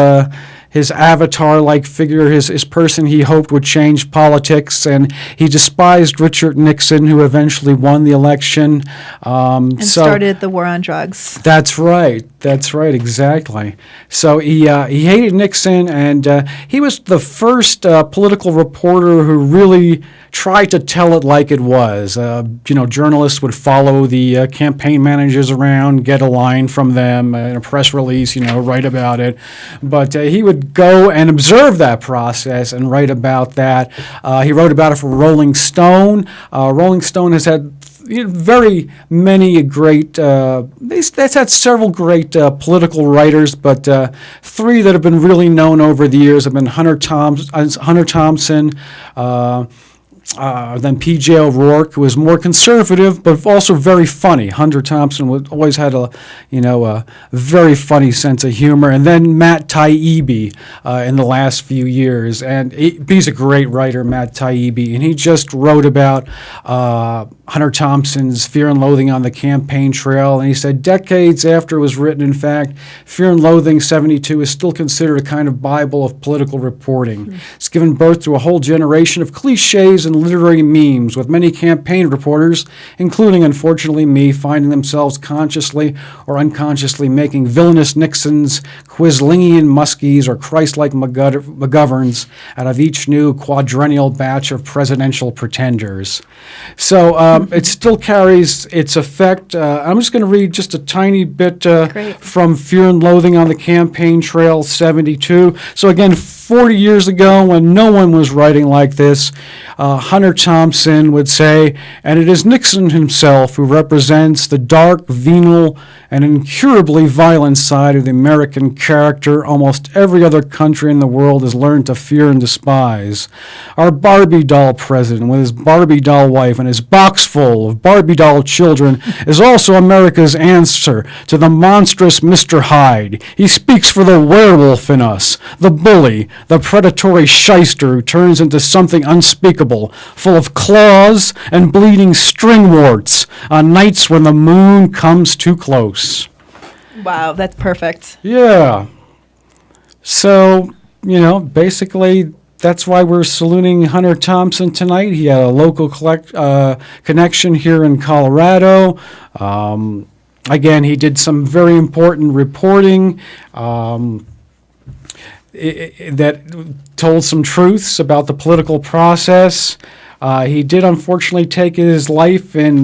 avatar-like figure, his person he hoped would change politics, and he despised Richard Nixon, who eventually won the election. And started the war on drugs. That's right, exactly. So he hated Nixon, and he was the first political reporter who really tried to tell it like it was. Journalists would follow the campaign managers around, get a line from them, in a press release, write about it. But he would go and observe that process and write about that. He wrote about it for Rolling Stone. Rolling Stone has had very many great, that's had several great political writers, but three that have been really known over the years have been Hunter Thompson, Then P.J. O'Rourke, who was more conservative, but also very funny. Hunter Thompson always had a very funny sense of humor. And then Matt Taibbi in the last few years. And he's a great writer, Matt Taibbi. And he just wrote about Hunter Thompson's Fear and Loathing on the Campaign Trail. And he said decades after it was written, in fact, Fear and Loathing 72 is still considered a kind of Bible of political reporting. It's given birth to a whole generation of cliches and literary memes, with many campaign reporters, including, unfortunately, me, finding themselves consciously or unconsciously making villainous Nixons, Quislingian Muskies, or Christ-like McGoverns out of each new quadrennial batch of presidential pretenders. So it still carries its effect. I'm just going to read just a tiny bit from Fear and Loathing on the Campaign Trail 72. So again, 40 years ago, when no one was writing like this, Hunter Thompson would say, and it is Nixon himself who represents the dark, venal, and incurably violent side of the American character almost every other country in the world has learned to fear and despise. Our Barbie doll president, with his Barbie doll wife and his box full of Barbie doll children, is also America's answer to the monstrous Mr. Hyde. He speaks for the werewolf in us, the bully, the predatory shyster who turns into something unspeakable, full of claws and bleeding string warts on nights when the moon comes too close. Wow, that's perfect. Yeah. So, basically, that's why we're saluting Hunter Thompson tonight. He had a local connection here in Colorado. Again, he did some very important reporting that told some truths about the political process. He did unfortunately take his life in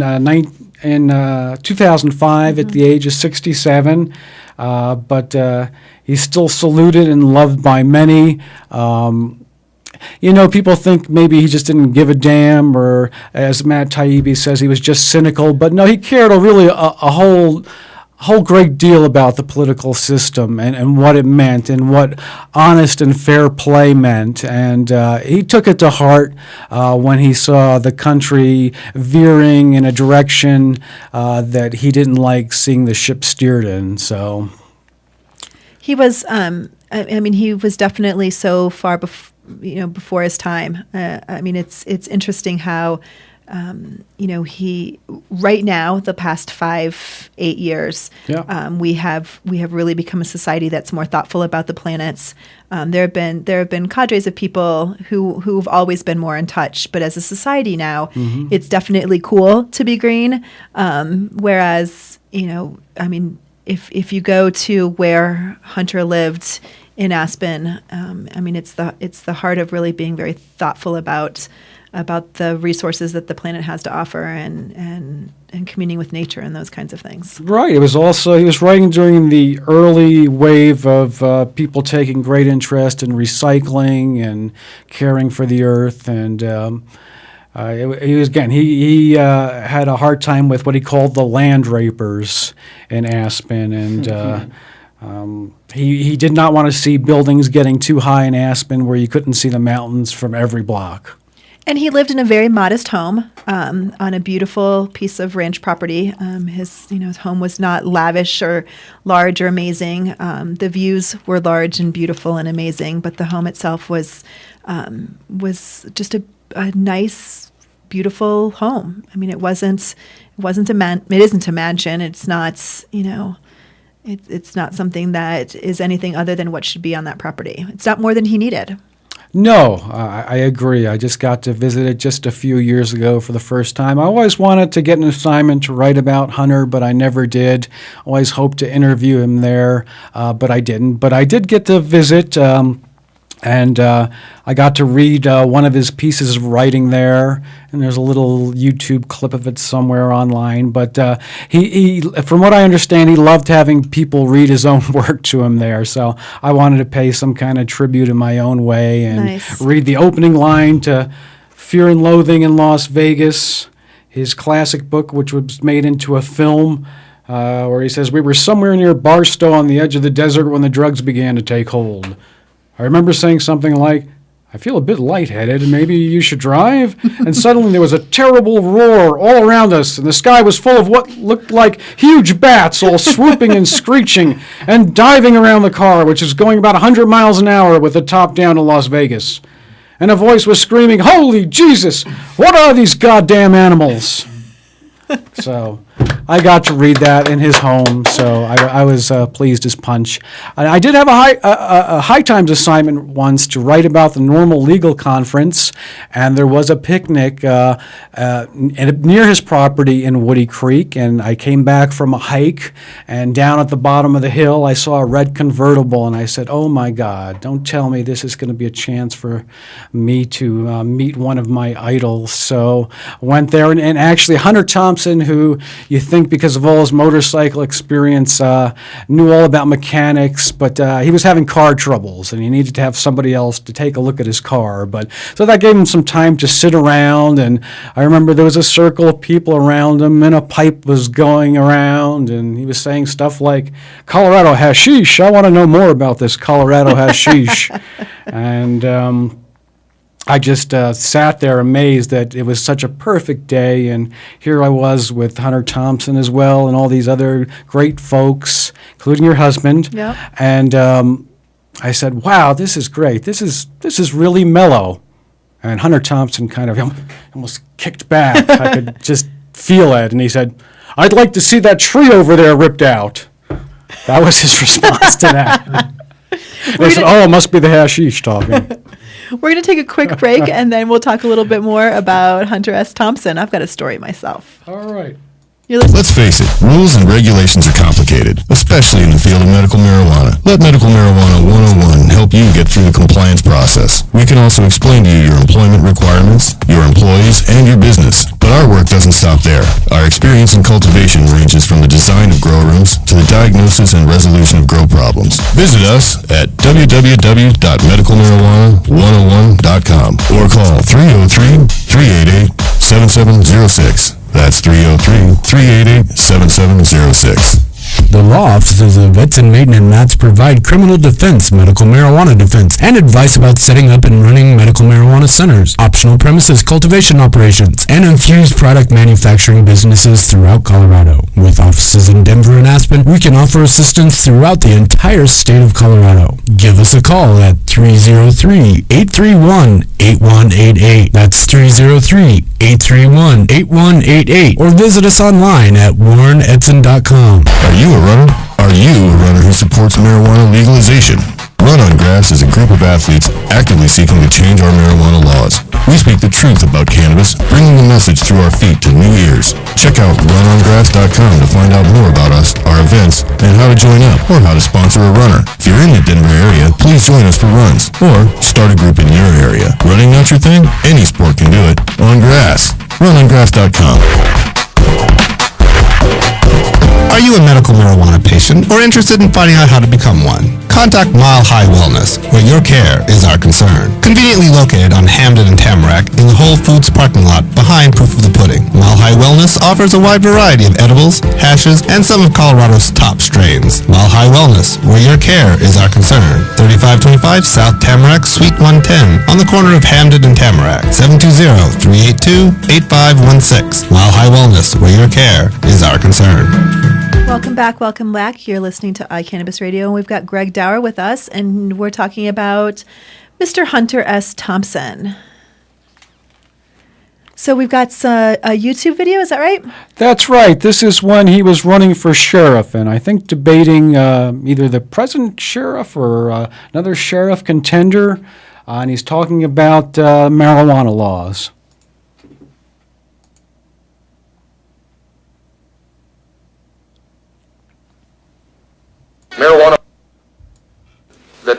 2005 at the age of 67, but he's still saluted and loved by many. People think maybe he just didn't give a damn, or as Matt Taibbi says, he was just cynical. But no, he cared a whole great deal about the political system and what it meant and what honest and fair play meant. And he took it to heart when he saw the country veering in a direction that he didn't like seeing the ship steered in. So he was, he was definitely so far before his time. It's interesting how, he right now, the past 5-8 years, we have really become a society that's more thoughtful about the planets. There have been cadres of people who've always been more in touch, but as a society now, it's definitely cool to be green. Whereas, if you go to where Hunter lived in Aspen, it's the heart of really being very thoughtful about the resources that the planet has to offer and communing with nature and those kinds of things. Right. He was writing during the early wave of people taking great interest in recycling and caring for the earth. And he had a hard time with what he called the land rapers in Aspen. And he did not want to see buildings getting too high in Aspen where you couldn't see the mountains from every block. And he lived in a very modest home on a beautiful piece of ranch property. His home was not lavish or large or amazing. The views were large and beautiful and amazing, but the home itself was just a nice, beautiful home. It isn't a mansion. It's not it's not something that is anything other than what should be on that property. It's not more than he needed. No, I agree. I just got to visit it just a few years ago for the first time. I always wanted to get an assignment to write about Hunter, but I never did. Always hoped to interview him there, but I didn't. But I did get to visit, and I got to read one of his pieces of writing there, and there's a little YouTube clip of it somewhere online. But he, from what I understand, he loved having people read his own work to him there. So I wanted to pay some kind of tribute in my own way and read the opening line to Fear and Loathing in Las Vegas, his classic book, which was made into a film, where he says, "We were somewhere near Barstow on the edge of the desert when the drugs began to take hold. I remember saying something like, I feel a bit lightheaded. Maybe you should drive? And suddenly there was a terrible roar all around us, and the sky was full of what looked like huge bats all swooping and screeching and diving around the car, which was going about 100 miles an hour with the top down to Las Vegas. And a voice was screaming, "Holy Jesus, what are these goddamn animals?" So I got to read that in his home, so I was pleased as punch. I did have a High Times assignment once to write about the Normal Legal Conference, and there was a picnic near his property in Woody Creek, and I came back from a hike, and down at the bottom of the hill I saw a red convertible, and I said, "Oh my God, don't tell me this is going to be a chance for me to meet one of my idols." So I went there, and actually Hunter Thompson, who you think because of all his motorcycle experience knew all about mechanics, but he was having car troubles and he needed to have somebody else to take a look at his car. But so that gave him some time to sit around, and I remember there was a circle of people around him and a pipe was going around and he was saying stuff like, "Colorado hashish, I want to know more about this Colorado hashish." And I just sat there amazed that it was such a perfect day, and here I was with Hunter Thompson as well and all these other great folks, including your husband. Yeah. And I said, "Wow, this is great. This is really mellow." And Hunter Thompson kind of almost kicked back. I could just feel it. And he said, "I'd like to see that tree over there ripped out." That was his response to that. And I said, "Oh, it must be the hashish talking." We're going to take a quick break, and then we'll talk a little bit more about Hunter S. Thompson. I've got a story myself. All right. You're listening. Let's face it, rules and regulations are complicated, especially in the field of medical marijuana. Let Medical Marijuana 101 help you get through the compliance process. We can also explain to you your employment requirements, your employees, and your business. But our work doesn't stop there. Our experience in cultivation ranges from the design of grow rooms to the diagnosis and resolution of grow problems. Visit us at www.medicalmarijuana101.com or call 303-388-7706. That's 303-388-7706. The law offices of Edson, Maiden, and Matz provide criminal defense, medical marijuana defense, and advice about setting up and running medical marijuana centers, optional premises cultivation operations, and infused product manufacturing businesses throughout Colorado. With offices in Denver and Aspen, we can offer assistance throughout the entire state of Colorado. Give us a call at 303-831-8188. That's 303-831-8188. Or visit us online at warrenedson.com. Are you a runner? Are you a runner who supports marijuana legalization? Run on Grass is a group of athletes actively seeking to change our marijuana laws. We speak the truth about cannabis, bringing the message through our feet to new ears. Check out runongrass.com to find out more about us, our events, and how to join up or how to sponsor a runner. If you're in the Denver area, please join us for runs or start a group in your area. Running not your thing? Any sport can do it. On grass. Runongrass.com. Are you a medical marijuana patient or interested in finding out how to become one? Contact Mile High Wellness, where your care is our concern. Conveniently located on Hamden and Tamarack in the Whole Foods parking lot behind Proof of the Pudding. Mile High Wellness offers a wide variety of edibles, hashes, and some of Colorado's top strains. Mile High Wellness, where your care is our concern. 3525 South Tamarack, Suite 110, on the corner of Hamden and Tamarack. 720-382-8516. Mile High Wellness, where your care is our concern. Welcome back. You're listening to iCannabis Radio, and we've got Greg Daurer with us, and we're talking about Mr. Hunter S. Thompson. So we've got a YouTube video, is that right? That's right. This is when he was running for sheriff, and I think debating either the present sheriff or another sheriff contender, and he's talking about marijuana laws. Marijuana that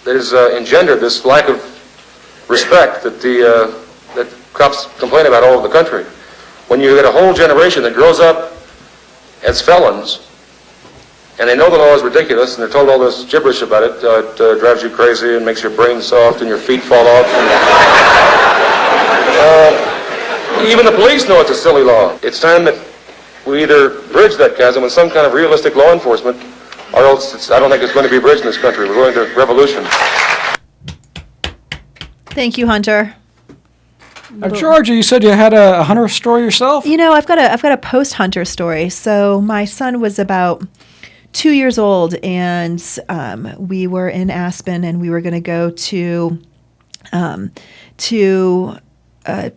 has engendered this lack of respect that that cops complain about all over the country. When you get a whole generation that grows up as felons, and they know the law is ridiculous, and they're told all this gibberish about it, it drives you crazy and makes your brain soft and your feet fall off. Even the police know it's a silly law. It's time that we either bridge that chasm with some kind of realistic law enforcement, or else I don't think it's going to be bridged in this country. We're going to revolution. Thank you, Hunter. Georgia, you said you had a hunter story yourself? You know, I've got a post-hunter story. So my son was about 2 years old, and we were in Aspen, and we were going to go to a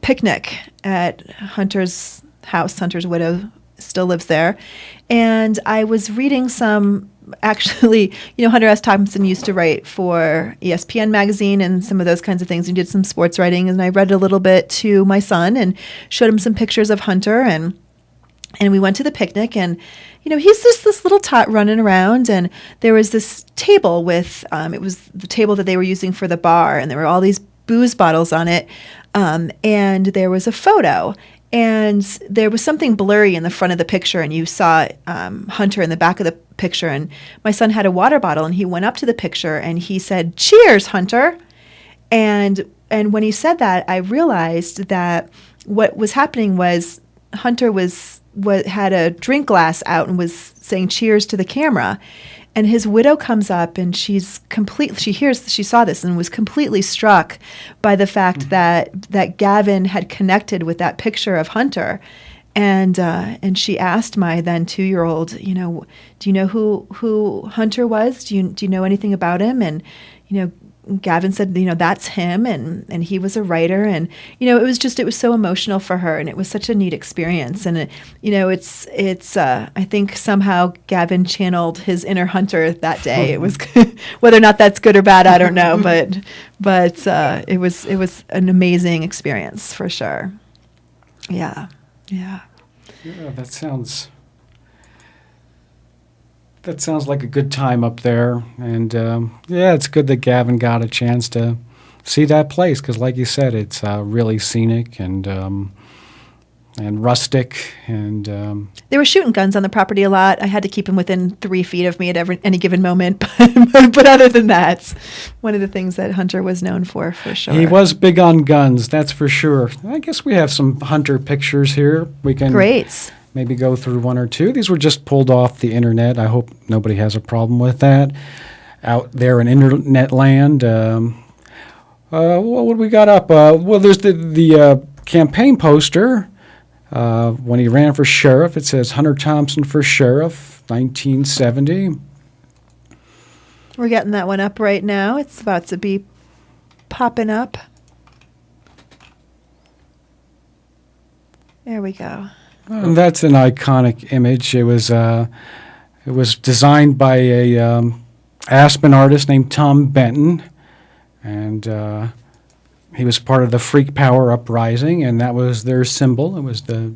picnic at Hunter's house. Hunter's widow still lives there, and I was reading some. Actually, you know, Hunter S. Thompson used to write for ESPN magazine and some of those kinds of things. He did some sports writing, and I read a little bit to my son and showed him some pictures of Hunter, and we went to the picnic, and you know, he's just this little tot running around, and there was this table with it was the table that they were using for the bar, and there were all these booze bottles on it, and there was a photo. And there was something blurry in the front of the picture, and you saw Hunter in the back of the picture. And my son had a water bottle, and he went up to the picture, and he said, "Cheers, Hunter." And when he said that, I realized that what was happening was Hunter had a drink glass out and was saying cheers to the camera. And his widow comes up, and she saw this and was completely struck by the fact that Gavin had connected with that picture of Hunter. And she asked my then 2-year-old, you know, do you know who Hunter was? Do you know anything about him? And, you know, Gavin said, you know, that's him, and he was a writer, and you know, it was so emotional for her, and it was such a neat experience, and you know, it's I think somehow Gavin channeled his inner Hunter that day. It was whether or not that's good or bad, I don't know, but it was an amazing experience for sure. Yeah. Yeah, that sounds like a good time up there, and yeah, it's good that Gavin got a chance to see that place because, like you said, it's really scenic and rustic, and they were shooting guns on the property a lot. I had to keep him within 3 feet of me at any given moment, but other than that, one of the things that Hunter was known for sure. He was big on guns, that's for sure. I guess we have some Hunter pictures here. We can Great. Maybe go through one or two. These were just pulled off the internet. I hope nobody has a problem with that out there in internet land. What do we got up? Well, there's the campaign poster when he ran for sheriff. It says Hunter Thompson for sheriff, 1970. We're getting that one up right now. It's about to be popping up. There we go. And that's an iconic image. It was designed by a Aspen artist named Tom Benton, and he was part of the Freak Power uprising, and that was their symbol. It was the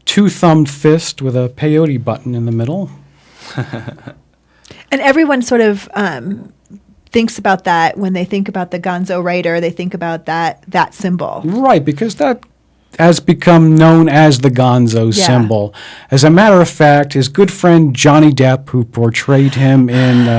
two-thumbed fist with a peyote button in the middle. And everyone sort of thinks about that when they think about the Gonzo writer. They think about that symbol, right? Because that has become known as the Gonzo symbol. As a matter of fact, his good friend Johnny Depp, who portrayed him in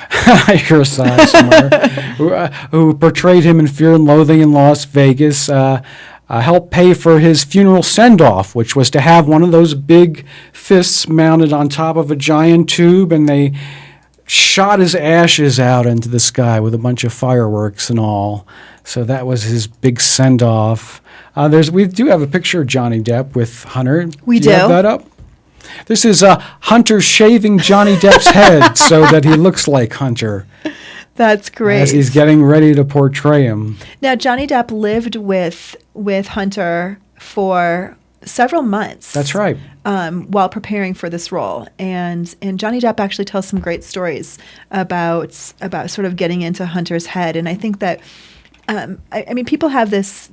I hear a sigh somewhere, who portrayed him in Fear and Loathing in Las Vegas, helped pay for his funeral send-off, which was to have one of those big fists mounted on top of a giant tube, and they shot his ashes out into the sky with a bunch of fireworks and all. So that was his big send-off. We do have a picture of Johnny Depp with Hunter. We do. You have that up? This is Hunter shaving Johnny Depp's head so that he looks like Hunter. That's great. As he's getting ready to portray him. Now, Johnny Depp lived with Hunter for several months. That's right. While preparing for this role, and Johnny Depp actually tells some great stories about sort of getting into Hunter's head, and I think that. I mean, people have this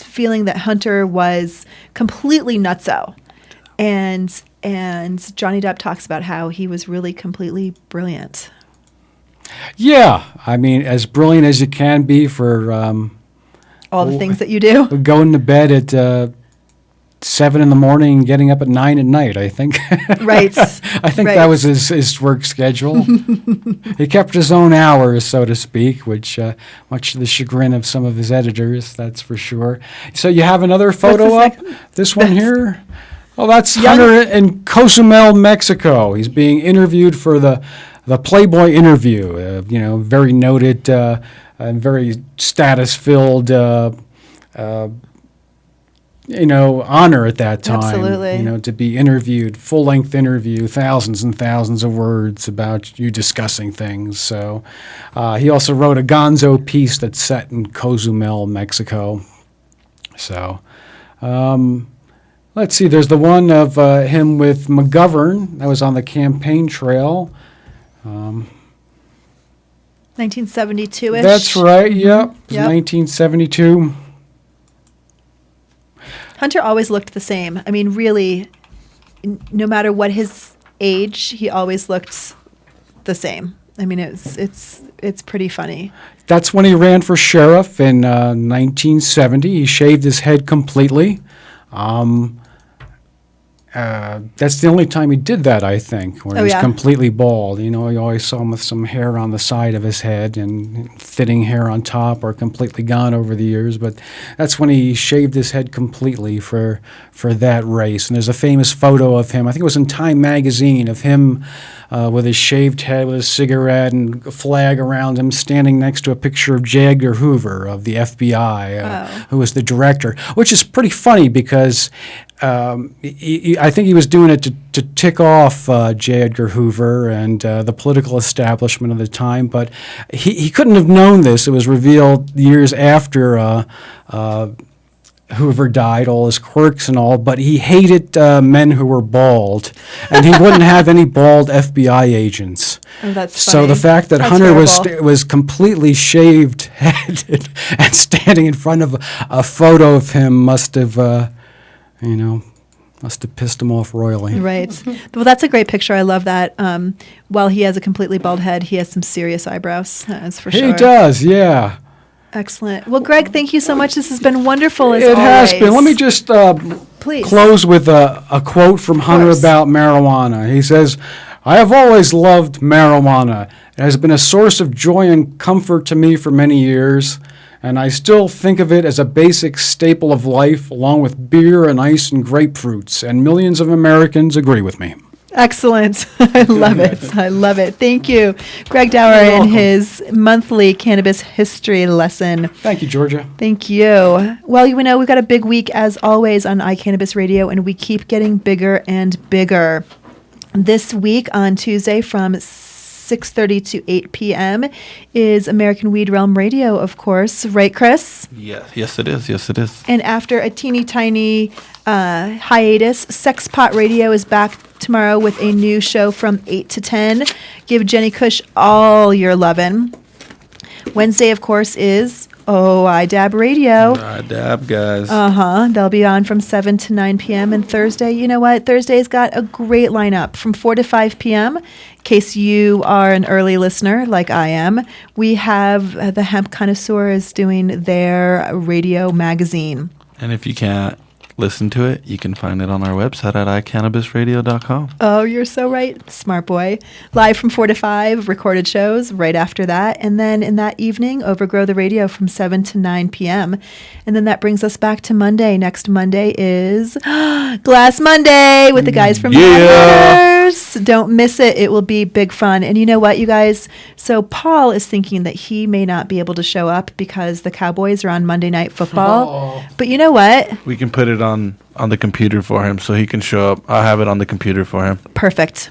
feeling that Hunter was completely nutso, and Johnny Depp talks about how he was really completely brilliant. Yeah, I mean, as brilliant as you can be for all the things that you do. Going to bed at 7 in the morning and getting up at 9 at night, I think. Right. I think that was his work schedule. He kept his own hours, so to speak, which much to the chagrin of some of his editors, that's for sure. So you have another photo up? This one here? Oh, that's Hunter in Cozumel, Mexico. He's being interviewed for the Playboy interview, very noted and very status-filled honor at that time. Absolutely. To be interviewed, full-length interview, thousands and thousands of words about you discussing things. So he also wrote a gonzo piece that's set in Cozumel, Mexico. So let's see, there's the one of him with McGovern that was on the campaign trail. 1972-ish. That's right, yep. It was Yep. 1972. Hunter always looked the same. I mean, really, no matter what his age, he always looked the same. I mean, it's pretty funny. That's when he ran for sheriff in 1970. He shaved his head completely. That's the only time he did that, I think, where he was completely bald. You always saw him with some hair on the side of his head and thinning hair on top, or completely gone over the years. But that's when he shaved his head completely for that race. And there's a famous photo of him, I think it was in Time magazine, of him with his shaved head, with a cigarette and a flag around him, standing next to a picture of J. Edgar Hoover of the FBI, who was the director, which is pretty funny because I think he was doing it to tick off J. Edgar Hoover and the political establishment of the time, but he couldn't have known this. It was revealed years after Hoover died, all his quirks and all, but he hated men who were bald, and he wouldn't have any bald FBI agents. Oh, that's So funny. the fact that How Hunter terrible. was completely shaved headed and standing in front of a photo of him must have pissed him off royally. Right. Well, that's a great picture. I love that. While he has a completely bald head, he has some serious eyebrows. That's for sure. He does, yeah. Excellent. Well, Greg, thank you so much. This has been wonderful as It always. has been. Let me just Please. close with a quote from Hunter course. about marijuana. He says, "I have always loved marijuana. It has been a source of joy and comfort to me for many years, and I still think of it as a basic staple of life, along with beer and ice and grapefruits, and millions of Americans agree with me." Excellent. I love it. I love it. Thank you. Greg Daurer and welcome. his monthly Cannabis History Lesson. Thank you, Georgia. Thank you. Well, we've got a big week, as always, on iCannabis Radio, and we keep getting bigger and bigger. This week on Tuesday from 6:30 to 8 p.m. is American Weed Realm Radio, of course. Right, Chris? Yes, it is. Yes, it is. And after a teeny tiny hiatus, Sex Pot Radio is back tomorrow with a new show from 8 to 10. Give Jenny Cush all your lovin'. Wednesday, of course, is iDab Radio. iDab, guys. They'll be on from 7 to 9 p.m. And Thursday, you know what? Thursday's got a great lineup from 4 to 5 p.m. In case you are an early listener like I am, we have the Hemp Connoisseur is doing their radio magazine. And if you can't listen to it, you can find it on our website at iCannabisradio.com. Oh, you're so right. Smart boy. Live from 4 to 5, recorded shows right after that. And then in that evening, Overgrow the Radio from 7 to 9 p.m. And then that brings us back to Monday. Next Monday is Glass Monday with the guys from Matters. Don't miss it. It will be big fun. And you know what, you guys? So Paul is thinking that he may not be able to show up because the Cowboys are on Monday Night Football. But you know what? We can put it on the computer for him so he can show up. I'll have it on the computer for him. Perfect.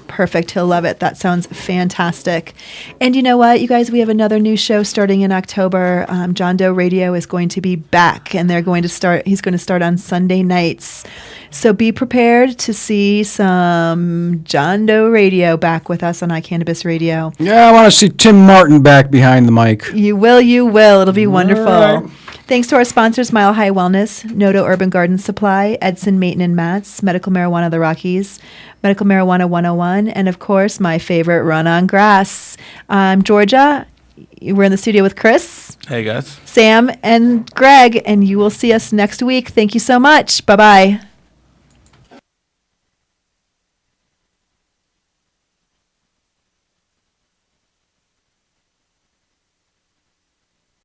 He'll love it. That sounds fantastic. And you know what, you guys, we have another new show starting in October. John Doe Radio is going to be back, and he's going to start on Sunday nights. So be prepared to see some John Doe Radio back with us on iCannabis Radio. Yeah, I want to see Tim Martin back behind the mic. You will. It'll be wonderful. right. Thanks to our sponsors, Mile High Wellness, Noto Urban Garden Supply, Edson Maton and Mats, Medical Marijuana of the Rockies, Medical Marijuana 101, and of course, my favorite, Run on Grass. Georgia, we're in the studio with Chris, Hey, guys. Sam, and Greg, and you will see us next week. Thank you so much. Bye-bye.